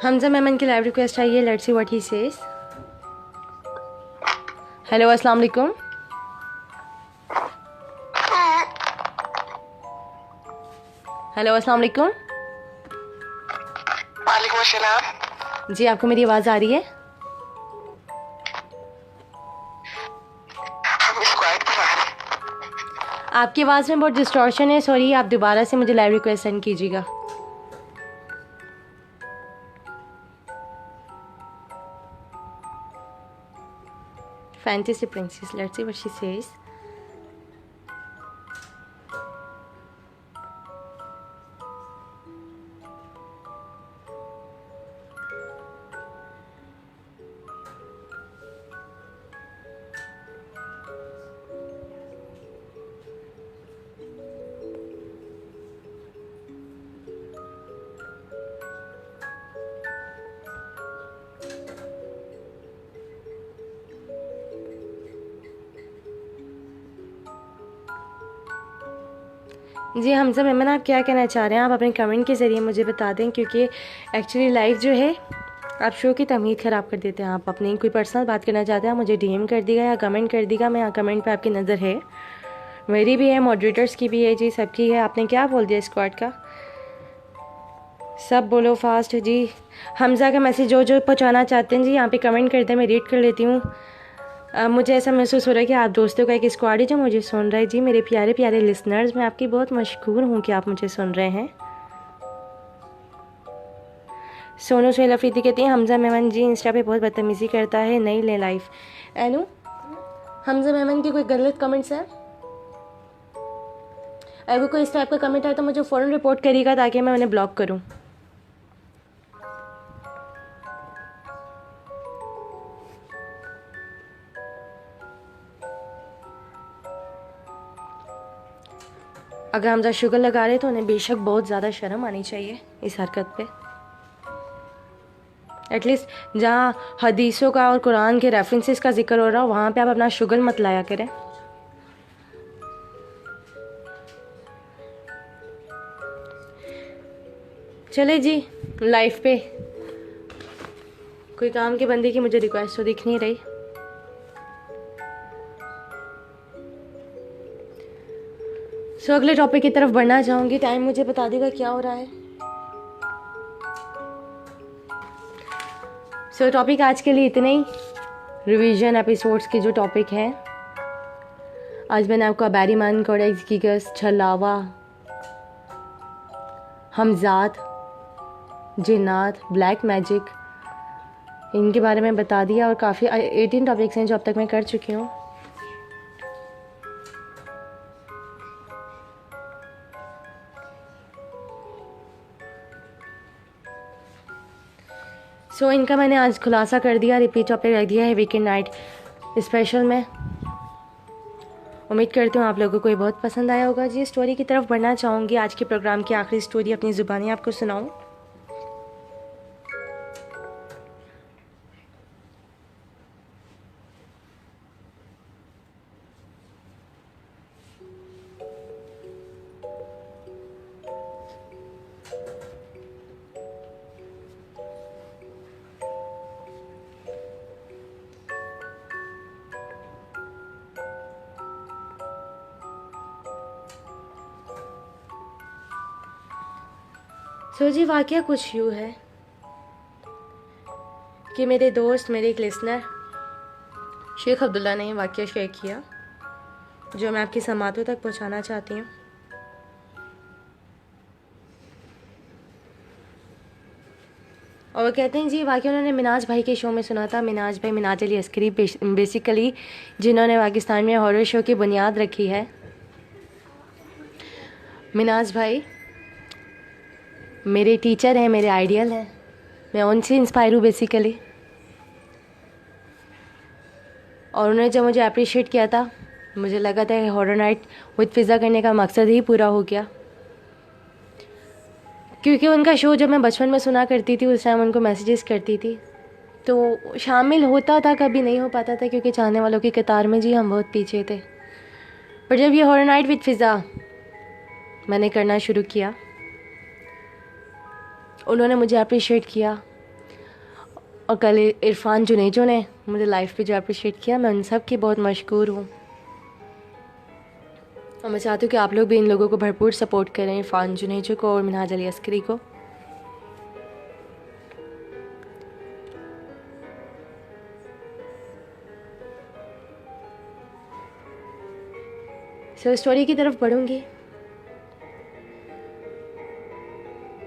हमजा मेमन की लाइव रिक्वेस्ट आई है, let's see what he says. Hello अस्सलाम वालेकुम। हेलो अस्सलाम वालेकुम। वालेकुम अस्सलाम। जी आपको मेरी आवाज़ आ रही है? हम स्क्वाड पर आ रहे हैं। आपकी आवाज़ में बहुत डिस्टॉर्शन है, सॉरी, आप दोबारा से मुझे लाइव रिक्वेस्ट सेंड कीजिएगा। Fantasy princess, let's see what she says. जी हमजा मेमन, आप क्या कहना चाह रहे हैं? आप अपने कमेंट के ज़रिए मुझे बता दें, क्योंकि एक्चुअली लाइव जो है आप शो की तमीद ख़राब कर देते हैं। आप अपनी कोई पर्सनल बात करना चाहते हैं, आप मुझे डीएम कर दीगा या कमेंट कर दीगा, मैं यहाँ कमेंट पे आपकी नज़र है, मेरी भी है, मॉडरेटर्स की भी है जी, सबकी है। आपने क्या बोल दिया स्क्वाड का? सब बोलो फास्ट जी। हमजा का मैसेज जो जो पहुँचाना चाहते हैं जी यहाँ पे कमेंट कर दें, मैं रीड कर लेती हूँ। मुझे ऐसा महसूस हो रहा है कि आप दोस्तों का एक स्क्वाड है जो मुझे सुन रहा है जी। मेरे प्यारे प्यारे लिसनर्स, मैं आपकी बहुत मशकूर हूँ कि आप मुझे सुन रहे हैं। सोनू सुहेल अफरीदी कहती हैं हमजा मेमन जी इंस्टा पे बहुत बदतमीज़ी करता है, नहीं ले लाइफ। एनू, हमजा मेमन की कोई गलत कमेंट्स हैं? अगर कोई इस टाइप का कमेंट आए तो मुझे फ़ौरन रिपोर्ट करिएगा ताकि मैं उन्हें ब्लॉक करूँ। अगर हमजा शुगर लगा रहे तो उन्हें बेशक बहुत ज़्यादा शर्म आनी चाहिए इस हरकत पे। एटलीस्ट जहाँ हदीसों का और कुरान के रेफरेंसेस का जिक्र हो रहा हो वहाँ पे आप अपना शुगर मत लाया करें। चले जी लाइफ पे कोई काम के बंदे की मुझे रिक्वेस्ट तो दिख नहीं रही। सो अगले टॉपिक की तरफ बढ़ना चाहूँगी। टाइम मुझे बता देगा क्या हो रहा है। सो टॉपिक आज के लिए इतने ही। रिवीजन एपिसोड्स के जो टॉपिक हैं, आज मैंने आपको बैरीमैन, कोडेक्स गिगस, छलावा, हमजात, जिन्नात, ब्लैक मैजिक, इनके बारे में बता दिया और काफ़ी 18 टॉपिक्स हैं जो अब तक मैं कर चुकी हूँ। सो इनका मैंने आज खुलासा कर दिया, रिपीट टॉपिक रख दिया है वीकेंड नाइट स्पेशल में। उम्मीद करती हूँ आप लोगों को ये बहुत पसंद आया होगा जी। स्टोरी की तरफ बढ़ना चाहूँगी। आज के प्रोग्राम की आखिरी स्टोरी अपनी ज़ुबानी आपको सुनाऊँ। सो जी वाकया कुछ यूँ है कि मेरे दोस्त, मेरे एक लिसनर शेख अब्दुल्ला ने वाकया शेयर किया जो मैं आपकी समातों तक पहुंचाना चाहती हूँ। और वो कहते हैं जी वाकया उन्होंने मिनाज भाई के शो में सुना था। मिनाज भाई मिनाज अली अस्करी बेसिकली जिन्होंने पाकिस्तान में हॉरर शो की बुनियाद रखी है। मिनाज भाई मेरे टीचर हैं, मेरे आइडियल हैं, मैं उनसे इंस्पायर हूँ बेसिकली। और उन्होंने जब मुझे अप्रिशिएट किया था, मुझे लगा था कि हॉरर नाइट विद फ़िज़ा करने का मकसद ही पूरा हो गया, क्योंकि उनका शो जब मैं बचपन में सुना करती थी उस टाइम उनको मैसेजेस करती थी तो शामिल होता था, कभी नहीं हो पाता था क्योंकि चाहने वालों की कतार में जी हम बहुत पीछे थे। पर जब ये हॉरर नाइट विद फ़िज़ा मैंने करना शुरू किया, उन्होंने मुझे अप्रिशिएट किया, और कल इरफान जुनेजो ने मुझे लाइफ पे जो अप्रिशिएट किया, मैं उन सब की बहुत मशकूर हूँ। और मैं चाहती हूँ कि आप लोग भी इन लोगों को भरपूर सपोर्ट करें, इरफान जुनेजो को और मिनहाज अली अस्करी को। स्टोरी की तरफ बढ़ूँगी।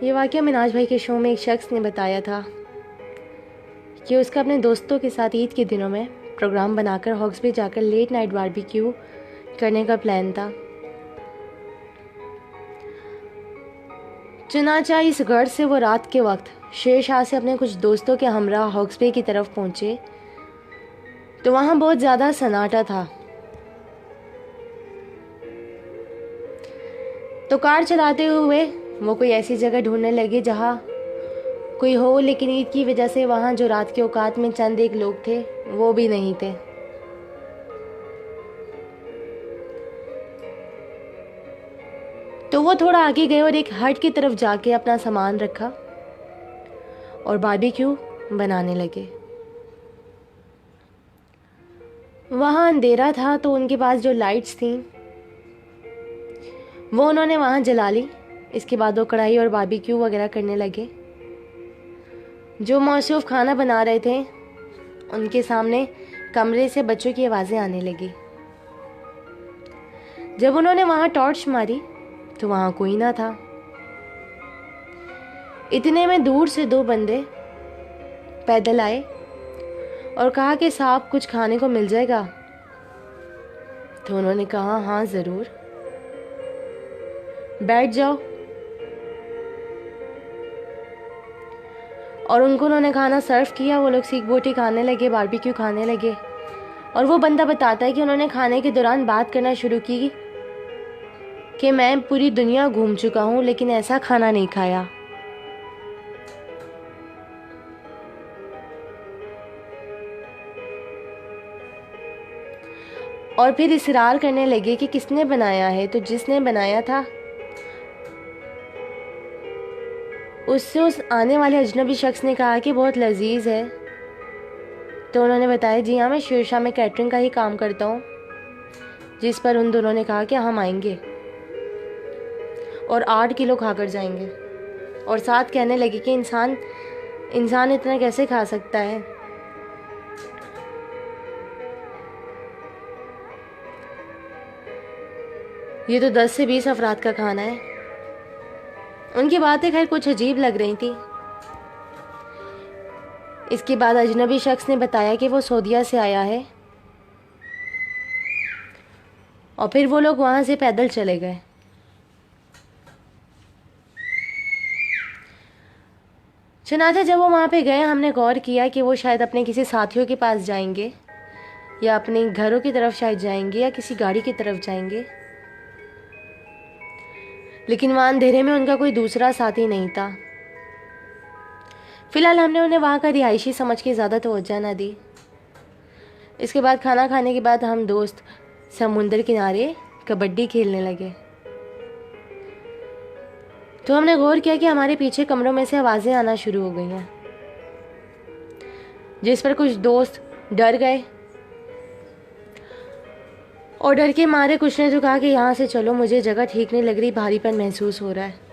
ये वाक़या मिनहाज भाई के शो में एक शख्स ने बताया था कि उसका अपने दोस्तों के साथ ईद के दिनों में प्रोग्राम बनाकर हॉक्सबे जाकर लेट नाइट बारबेक्यू करने का प्लान था। चुनांचे इस गर्ज से वो रात के वक्त शेरशाह से अपने कुछ दोस्तों के हमरा हॉक्सबे की तरफ पहुंचे तो वहाँ बहुत ज़्यादा सन्नाटा था। तो कार चलाते हुए वो कोई ऐसी जगह ढूंढने लगे जहाँ कोई हो, लेकिन ईद की वजह से वहाँ जो रात के औकात में चंद एक लोग थे वो भी नहीं थे। तो वो थोड़ा आगे गए और एक हट की तरफ जाके अपना सामान रखा और बारबेक्यू बनाने लगे। वहाँ अंधेरा था तो उनके पास जो लाइट्स थी वो उन्होंने वहाँ जला ली। इसके बाद वो कढ़ाई और बारबेक्यू वगैरह करने लगे। जो मौसूफ खाना बना रहे थे उनके सामने कमरे से बच्चों की आवाज़ें आने लगी। जब उन्होंने वहाँ टॉर्च मारी तो वहाँ कोई ना था। इतने में दूर से दो बंदे पैदल आए और कहा कि साहब कुछ खाने को मिल जाएगा। तो उन्होंने कहा हाँ ज़रूर, बैठ जाओ। और उन्होंने खाना सर्व किया। वो लोग सीख बोटी खाने लगे, बारबेक्यू खाने लगे। और वो बंदा बताता है कि उन्होंने खाने के दौरान बात करना शुरू की कि मैं पूरी दुनिया घूम चुका हूँ लेकिन ऐसा खाना नहीं खाया। और फिर इसरार करने लगे कि किसने बनाया है। तो जिसने बनाया था उससे उस आने वाले अजनबी शख्स ने कहा कि बहुत लजीज है। तो उन्होंने बताया जी हाँ, मैं शेरशाह में कैटरिंग का ही काम करता हूँ। जिस पर उन दोनों ने कहा कि हम आएंगे और 8 किलो खाकर जाएंगे। और साथ कहने लगे कि इंसान इतना कैसे खा सकता है। ये तो 10 से 20 अफराद का खाना है। उनकी बातें खैर कुछ अजीब लग रही थी। इसके बाद अजनबी शख्स ने बताया कि वो सऊदीया से आया है और फिर वो लोग वहाँ से पैदल चले गए। चनाचा जब वो वहाँ पे गए, हमने गौर किया कि वो शायद अपने किसी साथियों के पास जाएंगे या अपने घरों की तरफ शायद जाएंगे या किसी गाड़ी की तरफ जाएंगे, लेकिन वहाँ अंधेरे में उनका कोई दूसरा साथी नहीं था। फिलहाल हमने उन्हें वहाँ का रिहायशी समझ के ज़्यादा तवज्जो ना दी। इसके बाद खाना खाने के बाद हम दोस्त समुंदर किनारे कबड्डी खेलने लगे। तो हमने गौर किया कि हमारे पीछे कमरों में से आवाज़ें आना शुरू हो गई हैं, जिस पर कुछ दोस्त डर गए और डर के मारे कुछ ने तो कहा कि यहाँ से चलो, मुझे जगह ठीक नहीं लग रही, भारीपन महसूस हो रहा है।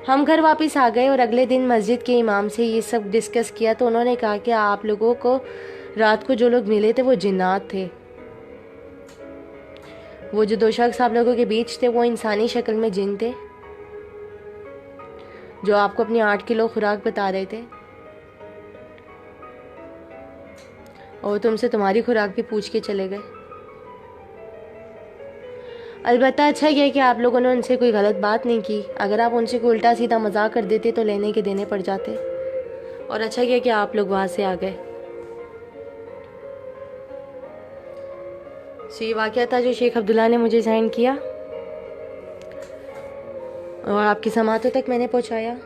हम घर वापस आ गए और अगले दिन मस्जिद के इमाम से ये सब डिस्कस किया। तो उन्होंने कहा कि आप लोगों को रात को जो लोग मिले थे वो जिन्नात थे। वो जो 2 शख्स आप लोगों के बीच थे वो इंसानी शक्ल में जिन थे जो आपको अपनी 8 किलो खुराक बता रहे थे और तुमसे तुम्हारी खुराक भी पूछ के चले गए। अलबत्ता अच्छा किया कि आप लोगों ने उनसे कोई गलत बात नहीं की। अगर आप उनसे कोई उल्टा सीधा मजाक कर देते तो लेने के देने पड़ जाते। और अच्छा किया कि आप लोग वहाँ से आ गए। सो ये वाक़या था जो शेख अब्दुल्ला ने मुझे सेंड किया और आपकी समातों तक मैंने पहुँचाया।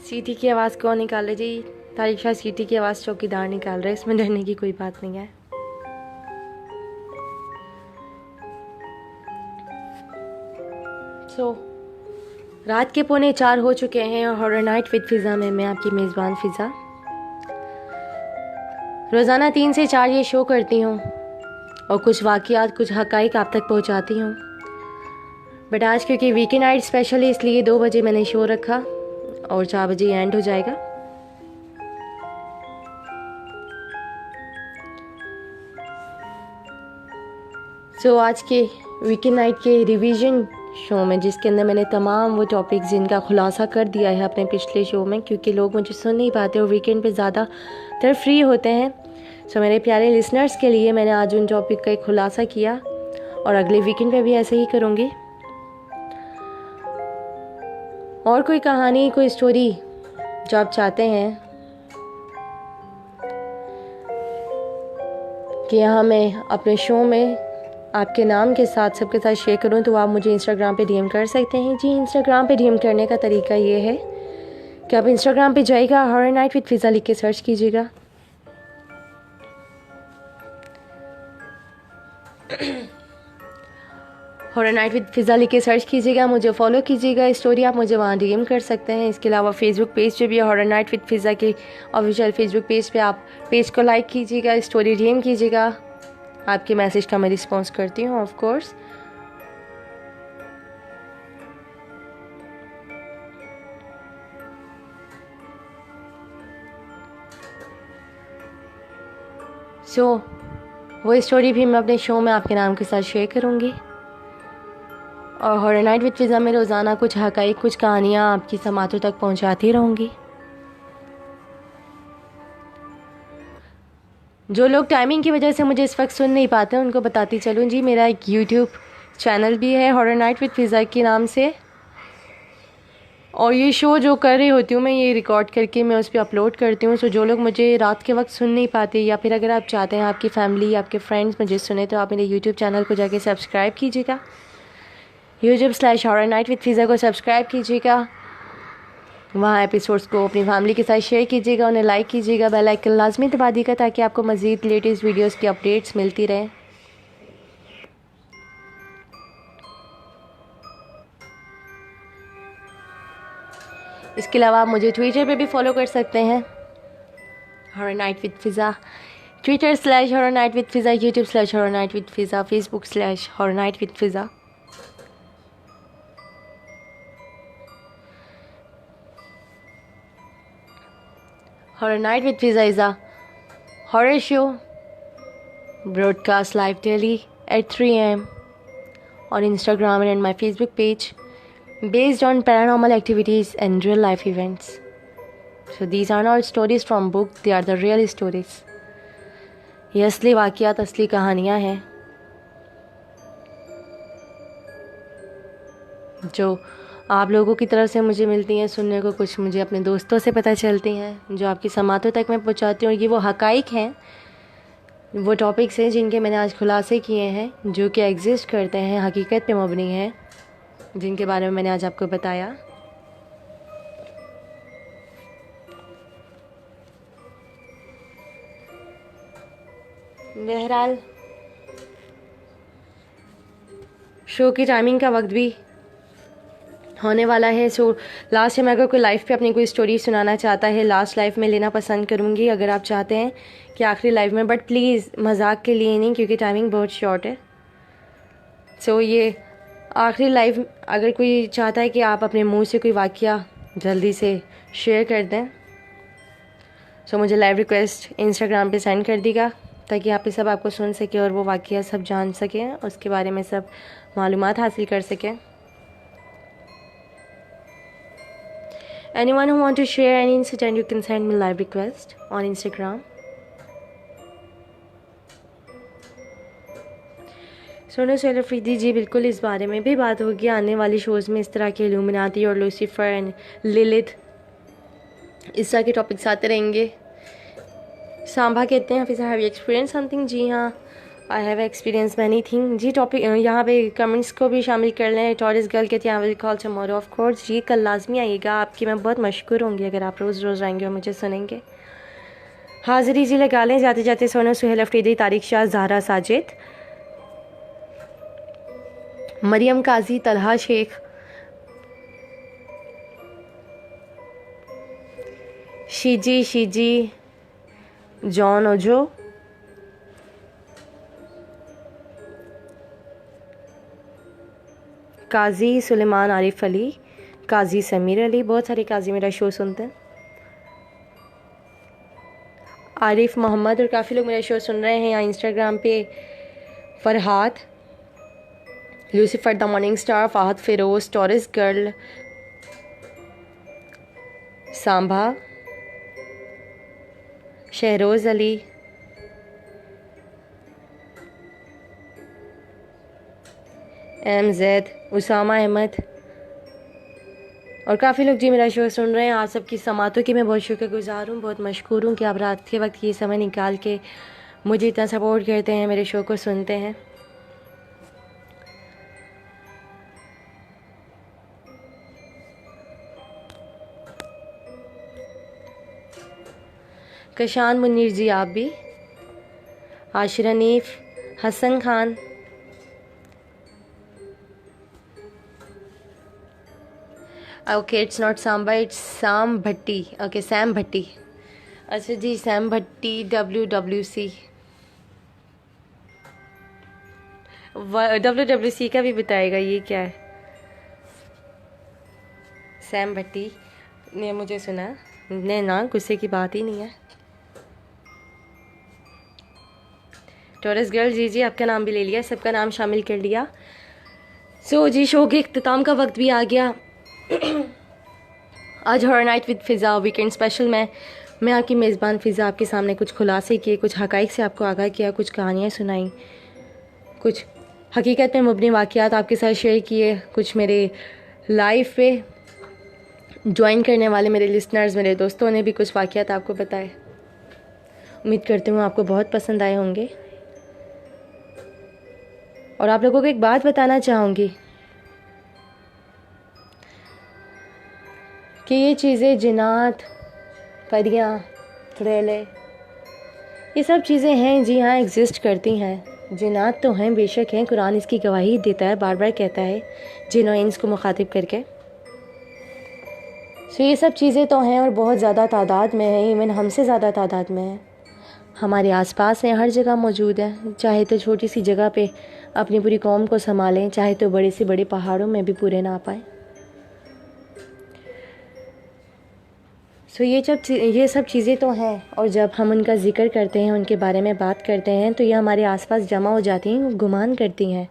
सीटी की आवाज़ कौन निकाले जी? तारिक शाह सीटी की आवाज़ चौकीदार निकाल रहा है, इसमें डरने की कोई बात नहीं है। रात के 3:45 हो चुके हैं और हॉरर नाइट विद फ़िज़ा में मैं आपकी मेज़बान फ़िज़ा रोज़ाना 3 से 4 ये शो करती हूँ और कुछ वाक़यात, कुछ हक़ाइक़ आप तक पहुँचाती हूँ। बट आज क्योंकि वीकेंड नाइट स्पेशल है, इसलिए 2 बजे मैंने शो रखा और 4 बजे एंड हो जाएगा। आज के वीकेंड नाइट के रिवीजन शो में, जिसके अंदर मैंने तमाम वो टॉपिक्स जिनका खुलासा कर दिया है अपने पिछले शो में, क्योंकि लोग मुझे सुन नहीं पाते और वीकेंड पे ज़्यादातर फ्री होते हैं। मेरे प्यारे लिसनर्स के लिए मैंने आज उन टॉपिक का एक खुलासा किया और अगले वीकेंड पे भी ऐसे ही करूँगी। और कोई कहानी, कोई स्टोरी जो आप चाहते हैं कि यहाँ मैं अपने शो में आपके नाम के साथ सबके साथ शेयर करूँ, तो आप मुझे इंस्टाग्राम पे डीएम कर सकते हैं। जी, इंस्टाग्राम पे डीएम करने का तरीका ये है कि आप इंस्टाग्राम पे जाइएगा, हॉरर नाइट विद फ़िज़ा लिख के सर्च कीजिएगा। हॉरर नाइट विद फ़िज़ा लिख के सर्च कीजिएगा, मुझे फॉलो कीजिएगा। स्टोरी आप मुझे वहाँ डीएम कर सकते हैं। इसके अलावा फेसबुक पेज पे भी हॉरर नाइट विद फ़िज़ा के ऑफिशियल फेसबुक पेज पे आप पेज को लाइक कीजिएगा, स्टोरी डीएम कीजिएगा। आपके मैसेज का मैं रिस्पॉन्स करती हूँ ऑफ कोर्स। वो स्टोरी भी मैं अपने शो में आपके नाम के साथ शेयर करूँगी। और हॉरर नाइट विद फ़िज़ा में रोज़ाना कुछ हक़ाइक़, कुछ कहानियाँ आपकी समातों तक पहुँचाती रहूँगी। जो लोग टाइमिंग की वजह से मुझे इस वक्त सुन नहीं पाते हैं उनको बताती चलूँ जी, मेरा एक यूट्यूब चैनल भी है हॉरर नाइट विद फ़िज़ा के नाम से, और ये शो जो कर रही होती हूँ मैं, ये रिकॉर्ड करके मैं उस पर अपलोड करती हूँ। जो लोग मुझे रात के वक्त सुन नहीं पाते, या फिर अगर आप चाहते हैं आपकी फैमिली, आपके फ्रेंड्स मुझे सुने, तो आप मेरे यूट्यूब चैनल को जाके सब्सक्राइब कीजिएगा। YouTube/हॉरर नाइट विद फ़िज़ा को सब्सक्राइब कीजिएगा। वहाँ एपिसोड्स को अपनी फैमिली के साथ शेयर कीजिएगा, उन्हें लाइक कीजिएगा, बेल आइकन लाजमी दबा दीजिएगा ताकि आपको मज़ीद लेटेस्ट वीडियोस की अपडेट्स मिलती रहें। इसके अलावा आप मुझे ट्विटर पे भी फॉलो कर सकते हैं, हॉरर नाइट विद फ़िज़ा, Twitter/हॉरर नाइट विद फ़िज़ा, YouTube/हॉरर नाइट विद फ़िज़ा, Facebook/हॉरर night with Fiza. Horror Night with Fiza is a horror show broadcast live daily at 3 a.m. on Instagram and my Facebook page, based on paranormal activities and real life events. So these are not stories from book, they are the real stories. ये असली वाक़यात, असली कहानियाँ हैं जो आप लोगों की तरफ से मुझे मिलती हैं सुनने को, कुछ मुझे अपने दोस्तों से पता चलती हैं, जो आपकी समातों तक मैं पहुंचाती हूँ। ये वो हक़ाइक़ हैं, वो टॉपिक्स हैं जिनके मैंने आज खुलासे किए हैं, जो कि एग्जिस्ट करते हैं, हकीकत पे मबनी हैं, जिनके बारे में मैंने आज आपको बताया। बहरहाल शो की टाइमिंग का वक्त भी होने वाला है। लास्ट टाइम अगर कोई लाइफ पे अपनी कोई स्टोरी सुनाना चाहता है, लास्ट लाइफ में लेना पसंद करूँगी अगर आप चाहते हैं कि आखिरी लाइफ में, बट प्लीज़ मजाक के लिए नहीं, क्योंकि टाइमिंग बहुत शॉर्ट है। ये आखिरी लाइफ अगर कोई चाहता है कि आप अपने मुंह से कोई वाक़या जल्दी से शेयर कर दें, मुझे लाइव रिक्वेस्ट इंस्टाग्राम पे सेंड कर दीजिएगा ताकि आप ये सब आपको सुन सके और वो वाक़या सब जान सकें, उसके बारे में सब मालूमात हासिल कर सकें। Anyone who want to share any incident, you can send me live request on Instagram. Sonu Afridi जी, बिल्कुल इस बारे में भी बात होगी आने वाली शोज़ में। इस तरह के इल्यूमिनाती और लूसीफर एंड लिलिथ, इस तरह के टॉपिक्स आते रहेंगे। सांभा कहते हैं, फिर हैव यू एक्सपीरियंस समथिंग? जी हाँ, I have experience many thing जी। टॉपिक यहाँ पे कमेंट्स को भी शामिल कर लें। टॉरिस गर्ल कहती है I will call tomorrow of course. जी कल लाजमी आइएगा, आपकी मैं बहुत मशहूर होंगी अगर आप रोज़ रोज़ आएंगे और मुझे सुनेंगे। हाज़िरी जी लगा लें। जाते जाते सोनू सुहेल अफरीदी, तारिक शाह, जहरा साजिद, मरियम काजी, तलहा शेख, शीजी, जॉन ओजो, काजी सुलेमान आरिफ अली, काजी समीर अली, बहुत सारे काजी मेरा शो सुनते हैं। आरिफ मोहम्मद और काफ़ी लोग मेरा शो सुन रहे हैं यहाँ इंस्टाग्राम पे। Farhad, Lucifer the morning star, Fahad Firoz, Taurus girl, Sambha, Shahroz Ali, MZ, Usama Ahmed और काफ़ी लोग जी मेरा शो सुन रहे हैं। आप सबकी समातों की मैं बहुत शुक्रगुज़ार हूँ, बहुत मशकूर हूँ कि आप रात के वक्त ये समय निकाल के मुझे इतना सपोर्ट करते हैं, मेरे शो को सुनते हैं। कशान मुनीर जी आप भी, Aashir Hanif, Hasan Khan, okay it's not Samba it's Sam Bhatti, okay Sam Bhatti. अच्छा जी सैम भट्टी WWC WWC का भी बताएगा ये क्या है। सैम भट्टी ने मुझे सुना ने ना, गुस्से की बात ही नहीं है। टॉरिस गर्ल जी आपका नाम भी ले लिया, सबका नाम शामिल कर लिया। सो जी शो के इख्तिताम का वक्त भी आ गया। आज horror night with Fiza weekend special में मैं आपकी मेज़बान फ़िज़ा आपके सामने कुछ खुलासे किए, कुछ हक़ाइक़ से आपको आगाह किया, कुछ कहानियाँ सुनाई, कुछ हकीकत में मुबनी वाक़यात आपके साथ शेयर किए, कुछ मेरे लाइफ पे ज्वाइन करने वाले मेरे लिसनर्स, मेरे दोस्तों ने भी कुछ वाक़यात आपको बताए। उम्मीद करती हूँ आपको बहुत पसंद आए होंगे। और आप लोगों को एक बात बताना चाहूँगी कि ये चीज़ें जिन्नात, परियाँ, चुड़ैले, ये सब चीज़ें हैं, जी हाँ एग्ज़िस्ट करती हैं। जिन्नात तो हैं, बेशक हैं, कुरान इसकी गवाही देता है, बार बार कहता है जिन और इंस को मुखातिब करके। सो ये सब चीज़ें तो हैं और बहुत ज़्यादा तादाद में हैं, इवन हमसे ज़्यादा तादाद में हैं, हमारे आसपास हैं, हर जगह मौजूद हैं। चाहे तो छोटी सी जगह पे अपनी पूरी कौम को संभालें, चाहे तो बड़े से बड़े पहाड़ों में भी पूरे ना पाएँ। सो ये सब चीज़ें तो हैं, और जब हम उनका जिक्र करते हैं, उनके बारे में बात करते हैं, तो ये हमारे आसपास जमा हो जाती हैं, गुमान करती हैं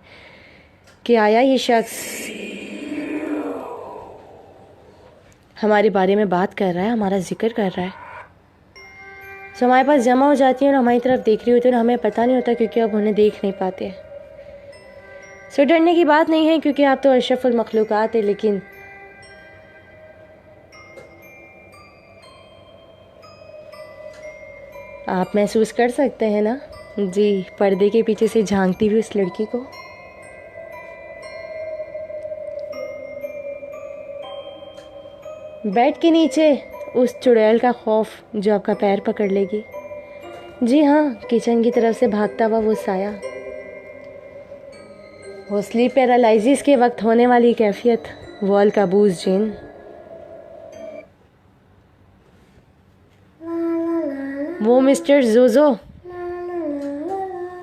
कि आया ये शख्स हमारे बारे में बात कर रहा है, हमारा जिक्र कर रहा है। सो हमारे पास जमा हो जाती हैं और हमारी तरफ देख रही होती है और हमें पता नहीं होता क्योंकि अब उन्हें देख नहीं पाते। सो डरने की बात नहीं है क्योंकि आप तो अशरफुल मखलूक़ात है, लेकिन आप महसूस कर सकते हैं ना जी पर्दे के पीछे से झांकती हुई उस लड़की को। बेड के नीचे उस चुड़ैल का खौफ जो आपका पैर पकड़ लेगी। जी हाँ, किचन की तरफ से भागता हुआ वो साया, वो स्लीप पैरालिसिस के वक्त होने वाली कैफियत, वो अलकाबूस जिन, वो मिस्टर जोजो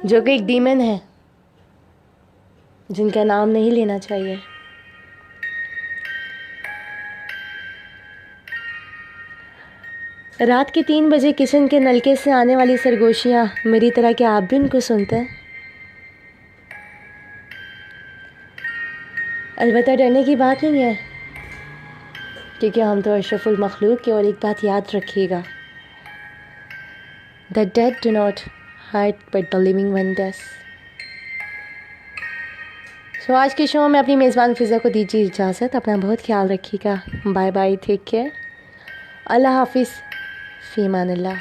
जो कि एक डीमन है जिनका नाम नहीं लेना चाहिए। रात के 3 बजे किचन के नलके से आने वाली सरगोशियाँ, मेरी तरह क्या आप भी उनको सुनते हैं? अलबत्ता डरने की बात नहीं है क्योंकि हम तो अशरफुल मखलूक के। और एक बात याद रखिएगा, The dead do not hurt but the living one does। सो आज के शो में अपनी मेज़बान फ़िज़ा को दीजिए इजाज़त। अपना बहुत ख्याल रखिएगा। बाय बाय, टेक केयर, अल्लाह हाफिज़, फ़ी अमान अल्लाह।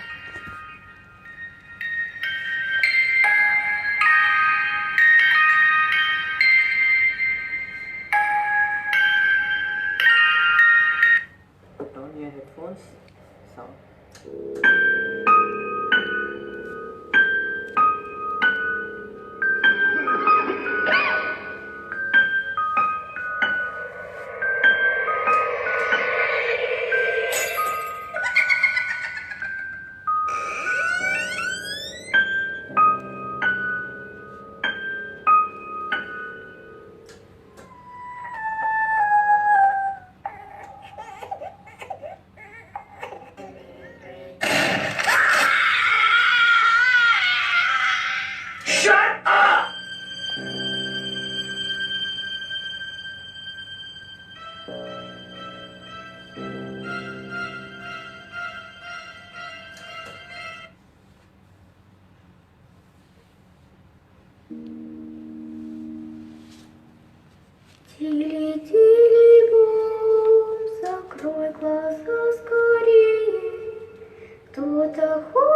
Тили-тили-бом, закрой глаза скорее, кто-то хочет